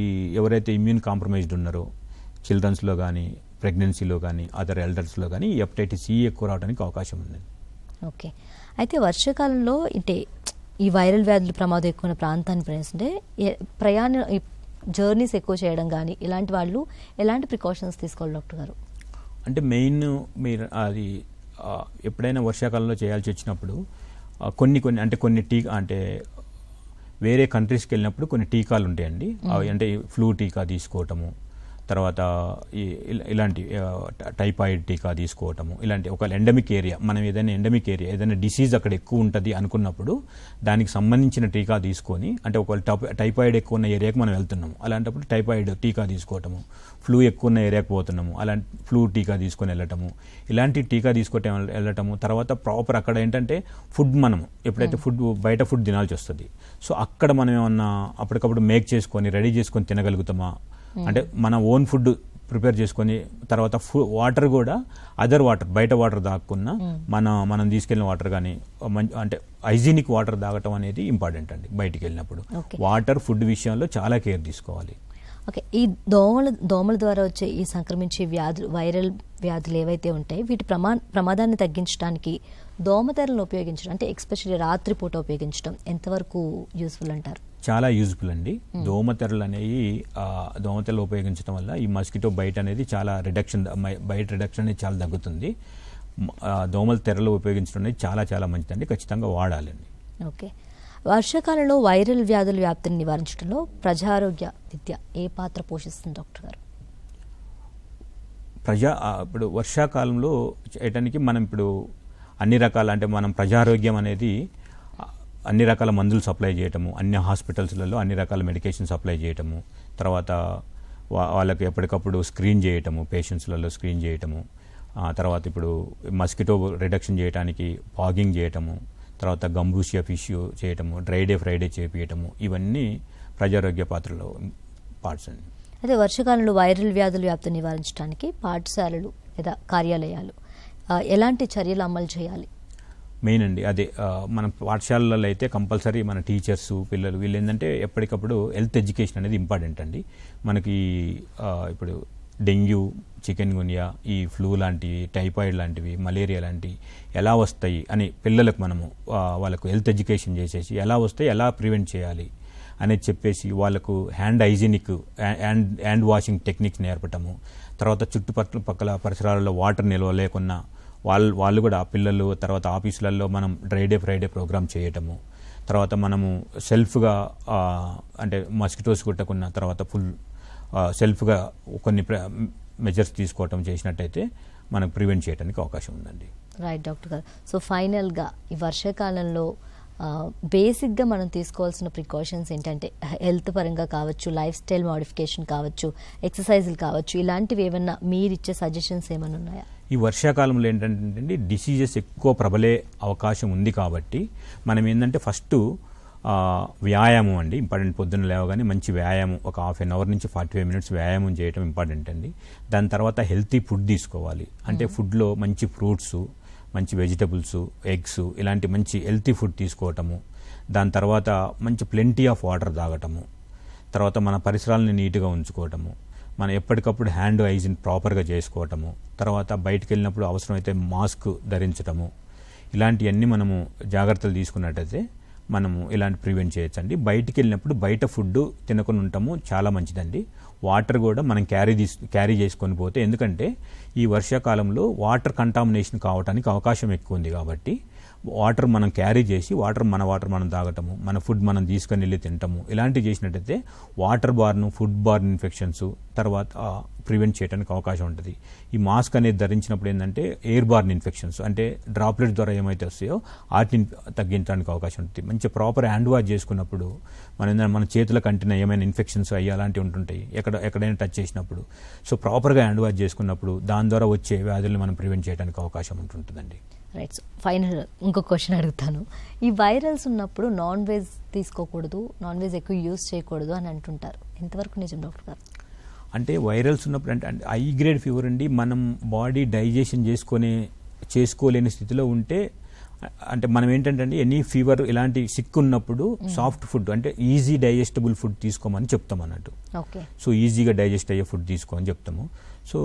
B: ఎవరైతే ఇమ్యూన్ కాంప్రమైజ్డ్ ఉన్నారో చిల్డ్రన్స్లో కానీ, ప్రెగ్నెన్సీలో కానీ, అదర్ ఎల్డర్స్లో కానీ ఈ హెపటైటిస్ ఈ ఎక్కువ రావడానికి అవకాశం ఉంది.
A: ఓకే. అయితే వర్షాకాలంలో అంటే ఈ వైరల్ వ్యాధుల ప్రమాదం ఎక్కువ ప్రాంతాన్ని ప్రయాణిస్తుంటే జర్నీస్ ఎక్కువ చేయడం కానీ ఇలాంటి వాళ్ళు ఎలాంటి ప్రికాషన్స్ తీసుకోవాలి డాక్టర్ గారు?
B: అంటే మెయిన్ మీరు అది ఎప్పుడైనా వర్షాకాలంలో చేయాల్సి వచ్చినప్పుడు కొన్ని టీకా, అంటే వేరే కంట్రీస్కి వెళ్ళినప్పుడు కొన్ని టీకాలు ఉంటాయండి. అవి అంటే ఫ్లూ టీకా తీసుకోవటము, తర్వాత ఇలాంటి టైఫాయిడ్ టీకా తీసుకోవటము, ఇలాంటి ఒక ఎండమిక్ ఏరియా, మనం ఏదైనా డిసీజ్ అక్కడ ఎక్కువ ఉంటుంది అనుకున్నప్పుడు దానికి సంబంధించిన టీకా తీసుకొని, అంటే ఒకవేళ టైఫాయిడ్ ఎక్కువ ఉన్న ఏరియాకి మనం వెళ్తున్నాము, అలాంటప్పుడు టైఫాయిడ్ టీకా తీసుకోవటము, ఫ్లూ ఎక్కువ ఉన్న ఏరియాకి పోతున్నాము, అలాంటి ఫ్లూ టీకా తీసుకొని వెళ్ళటము, ఇలాంటి టీకా వెళ్ళటము. తర్వాత ప్రాపర్ అక్కడ ఏంటంటే మనం ఎప్పుడైతే బయట ఫుడ్ తినాల్సి వస్తుంది, సో అక్కడ మనం ఏమన్నా అప్పటికప్పుడు మేక్ చేసుకొని రెడీ చేసుకొని తినగలుగుతామా, అంటే మన ఓన్ ఫుడ్ ప్రిపేర్ చేసుకొని, తర్వాత వాటర్ కూడా అదర్ వాటర్, బయట వాటర్ తాగకుండా మనం తీసుకెళ్ళిన వాటర్ కానీ అంటే హైజీనిక్ వాటర్ తాగటం అనేది ఇంపార్టెంట్ అండి. బయటికి వెళ్ళినప్పుడు వాటర్, ఫుడ్ విషయంలో చాలా కేర్ తీసుకోవాలి.
A: ఓకే. ఈ దోమల ద్వారా వచ్చే ఈ సంక్రమించే వ్యాధులు, వైరల్ వ్యాధులు ఏవైతే ఉంటాయి, వీటి ప్రమాదాన్ని తగ్గించడానికి దోమతెరలను ఉపయోగించడం, అంటే ఎస్పెషల్లీ రాత్రిపూట ఉపయోగించడం ఎంతవరకు యూస్ఫుల్ అంటారు?
B: చాలా యూజ్ఫుల్ అండి. దోమతెరలు ఉపయోగించడం వల్ల ఈ మస్కిటో బైట్ అనేది చాలా రిడక్షన్ అనేది చాలా తగ్గుతుంది. దోమల తెరలు ఉపయోగించడం అనేది చాలా చాలా మంచిదండి, ఖచ్చితంగా వాడాలండి.
A: ఓకే. వర్షాకాలంలో వైరల్ వ్యాధుల వ్యాప్తిని నివారించడంలో ప్రజారోగ్య విద్య ఏ పాత్ర పోషిస్తుంది డాక్టర్ గారు?
B: ఇప్పుడు వర్షాకాలంలో చేయడానికి మనం ఇప్పుడు అన్ని రకాల, అంటే మనం ప్రజారోగ్యం అనేది అన్ని రకాల మందులు సప్లై చేయటము, అన్ని హాస్పిటల్స్లలో అన్ని రకాల మెడికేషన్ సప్లై చేయటము, తర్వాత వాళ్ళకి ఎప్పటికప్పుడు స్క్రీన్ చేయటము, పేషెంట్స్లలో స్క్రీన్ చేయటము, తర్వాత ఇప్పుడు మస్కిటో రిడక్షన్ చేయడానికి ఫాగింగ్ చేయటము, తర్వాత గంబూషియా ఫిష్యూ చేయటము, డ్రై డే ఫ్రైడే చేపించటము, ఇవన్నీ ప్రజారోగ్య పాత్రలో పార్ట్స్ అండి.
A: అదే వర్షాకాలంలో వైరల్ వ్యాధుల వ్యాప్తి నివారించడానికి పాఠశాలలు లేదా కార్యాలయాలు ఎలాంటి చర్యలు అమలు చేయాలి?
B: మెయిన్ అండి అదే మన పాఠశాలలలో అయితే కంపల్సరీ మన టీచర్స్ పిల్లలు వీళ్ళు ఏంటంటే ఎప్పటికప్పుడు హెల్త్ ఎడ్యుకేషన్ అనేది ఇంపార్టెంట్ అండి. మనకి ఇప్పుడు డెంగ్యూ, చికెన్ గున్యా, ఈ ఫ్లూ లాంటివి, టైఫాయిడ్ లాంటివి, మలేరియా లాంటివి ఎలా వస్తాయి అని పిల్లలకు మనము వాళ్ళకు హెల్త్ ఎడ్యుకేషన్ చేసేసి ఎలా వస్తాయి, ఎలా ప్రివెంట్ చేయాలి అనేది చెప్పేసి వాళ్ళకు హ్యాండ్ వాషింగ్ టెక్నిక్స్ నేర్పటము, తర్వాత చుట్టుపక్కల పరిసరాలలో వాటర్ నిల్వ లేకున్నా వాళ్ళు కూడా పిల్లలు తర్వాత ఆఫీసులలో మనం ఫ్రైడే ప్రోగ్రామ్ చేయటము, తర్వాత మనము సెల్ఫ్గా అంటే మస్కిటోస్ కుట్టకున్న తర్వాత ఫుల్ సెల్ఫ్గా కొన్ని మెజర్స్ తీసుకోవటం చేసినట్టయితే మనకు ప్రివెంట్ చేయడానికి అవకాశం ఉందండి.
A: రైట్ డాక్టర్ గారు. సో ఫైనల్గా ఈ వర్షాకాలంలో బేసిక్గా మనం తీసుకోవాల్సిన ప్రికాషన్స్ ఏంటంటే హెల్త్ పరంగా కావచ్చు, లైఫ్ స్టైల్ మోడిఫికేషన్ కావచ్చు, ఎక్సర్సైజులు కావచ్చు, ఇలాంటివి ఏమన్నా మీరు ఇచ్చే సజెషన్స్ ఏమైనా ఉన్నాయా?
B: ఈ వర్షాకాలంలో ఏంటంటే డిసీజెస్ ఎక్కువ ప్రబలే అవకాశం ఉంది కాబట్టి మనం ఏంటంటే ఫస్ట్ వ్యాయామం అండి ఇంపార్టెంట్. పొద్దున్న లేవగానే మంచి వ్యాయామం ఒక హాఫ్ అన్ అవర్ నుంచి 45 minutes వ్యాయామం చేయడం ఇంపార్టెంట్ అండి. దాని తర్వాత హెల్తీ ఫుడ్ తీసుకోవాలి. అంటే ఫుడ్లో మంచి ఫ్రూట్స్, మంచి వెజిటబుల్స్, ఎగ్స్ ఇలాంటి మంచి హెల్తీ ఫుడ్ తీసుకోవటము. దాని తర్వాత మంచి ప్లెంటీ ఆఫ్ వాటర్ తాగటము. తర్వాత మన పరిసరాలని నీట్గా ఉంచుకోవటము, మనం ఎప్పటికప్పుడు హ్యాండ్ హైజీన్ ప్రాపర్గా చేసుకోవటము, తర్వాత బయటకు వెళ్ళినప్పుడు అవసరమైతే మాస్క్ ధరించటము, ఇలాంటివన్నీ మనము జాగ్రత్తలు తీసుకున్నట్టయితే మనము ఇలాంటి ప్రివెంట్ చేయొచ్చండి. బయటికి వెళ్ళినప్పుడు బయట ఫుడ్ తినకుండా ఉంటాము చాలా మంచిదండి. వాటర్ కూడా మనం క్యారీ చేసుకొని పోతే, ఎందుకంటే ఈ వర్షాకాలంలో వాటర్ కంటామినేషన్ కావడానికి అవకాశం ఎక్కువ ఉంది కాబట్టి వాటర్ మనం క్యారీ చేసి మన వాటర్ మనం తాగటము, మన ఫుడ్ మనం తీసుకొని వెళ్ళి తింటాము, ఇలాంటివి చేసినట్టయితే water born, food born infections తర్వాత ప్రివెంట్ చేయడానికి అవకాశం ఉంటుంది. ఈ మాస్క్ అనేది ధరించినప్పుడు ఏంటంటే ఎయిర్ బార్న్ ఇన్ఫెక్షన్స్ అంటే డ్రాప్లెట్ ద్వారా ఏమైతే వస్తాయో వాటిని తగ్గించడానికి అవకాశం ఉంటుంది. మంచి ప్రాపర్ హ్యాండ్ వాష్ చేసుకున్నప్పుడు మన చేతుల కంటిన ఏమైనా ఇన్ఫెక్షన్స్ అయ్యి అలాంటివి ఉంటుంటాయి ఎక్కడైనా టచ్ చేసినప్పుడు. సో ప్రాపర్గా హ్యాండ్ వాష్ చేసుకున్నప్పుడు దాని ద్వారా వచ్చే వ్యాధులను మనం ప్రివెంట్ చేయడానికి అవకాశం ఉంటుందండి.
A: రైట్. సో ఫైనల్ ఇంకో క్వశ్చన్ అడుగుతాను. ఈ వైరల్స్ ఉన్నప్పుడు నాన్ వెజ్ తీసుకోకూడదు, నాన్ వెజ్ ఎక్కువ యూజ్ చేయకూడదు అని అంటుంటారు, ఎంతవరకు నిజం డాక్టర్ గారు?
B: అంటే వైరల్స్ ఉన్నప్పుడు అంటే హై గ్రేడ్ ఫీవర్ అండి, మనం బాడీ డైజెషన్ చేసుకోలేని స్థితిలో ఉంటే అంటే మనం ఏంటంటే ఎనీ ఫీవర్ ఇలాంటి సిక్ ఉన్నప్పుడు సాఫ్ట్ ఫుడ్ అంటే ఈజీ డైజెస్టబుల్ ఫుడ్ తీసుకోమని చెప్తాం అన్నట్టు. సో ఈజీగా డైజెస్ట్ అయ్యే ఫుడ్ తీసుకోమని చెప్తాము. సో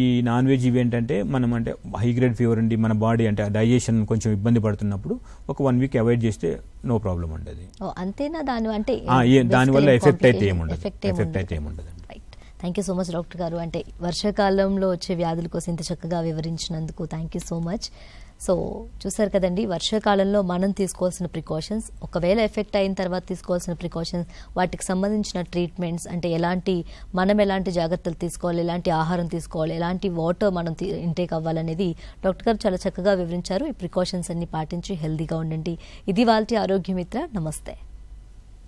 B: ఈ నాన్ వెజ్ ఇవి ఏంటంటే మనం అంటే హై గ్రేడ్ ఫీవర్ అండి, మన బాడీ అంటే డైజెషన్ కొంచెం ఇబ్బంది పడుతున్నప్పుడు ఒక 1 week అవాయిడ్ చేస్తే నో ప్రాబ్లం ఉండదు.
A: అంతేనా?
B: దానివల్ల ఎఫెక్ట్ అయితే ఏముండదు.
A: Thank you so much doctor గారు. అంటే వర్షాకాలంలో వచ్చే వ్యాధుల కోసం ఇంత చక్కగా వివరించినందుకు thank you so much. So చూసారు కదండి, వర్షాకాలంలో మనం తీసుకోవాల్సిన ప్రికాషన్స్, ఒకవేళ ఎఫెక్ట్ అయిన తర్వాత తీసుకోవాల్సిన ప్రికాషన్స్, వాటికి సంబంధించిన ట్రీట్మెంట్స్, అంటే మనం ఎలాంటి జాగ్రత్తలు తీసుకోవాలి, ఎలాంటి ఆహారం తీసుకోవాలి, ఎలాంటి వాటర్ మనం ఇంటేక్ అవ్వాలనేది డాక్టర్ గారు చాలా చక్కగా వివరించారు. ఈ ప్రికాషన్స్ అన్ని పాటించి హెల్దీగా ఉండండి. ఇది వాళ్ళ ఆరోగ్య మిత్ర. నమస్తే.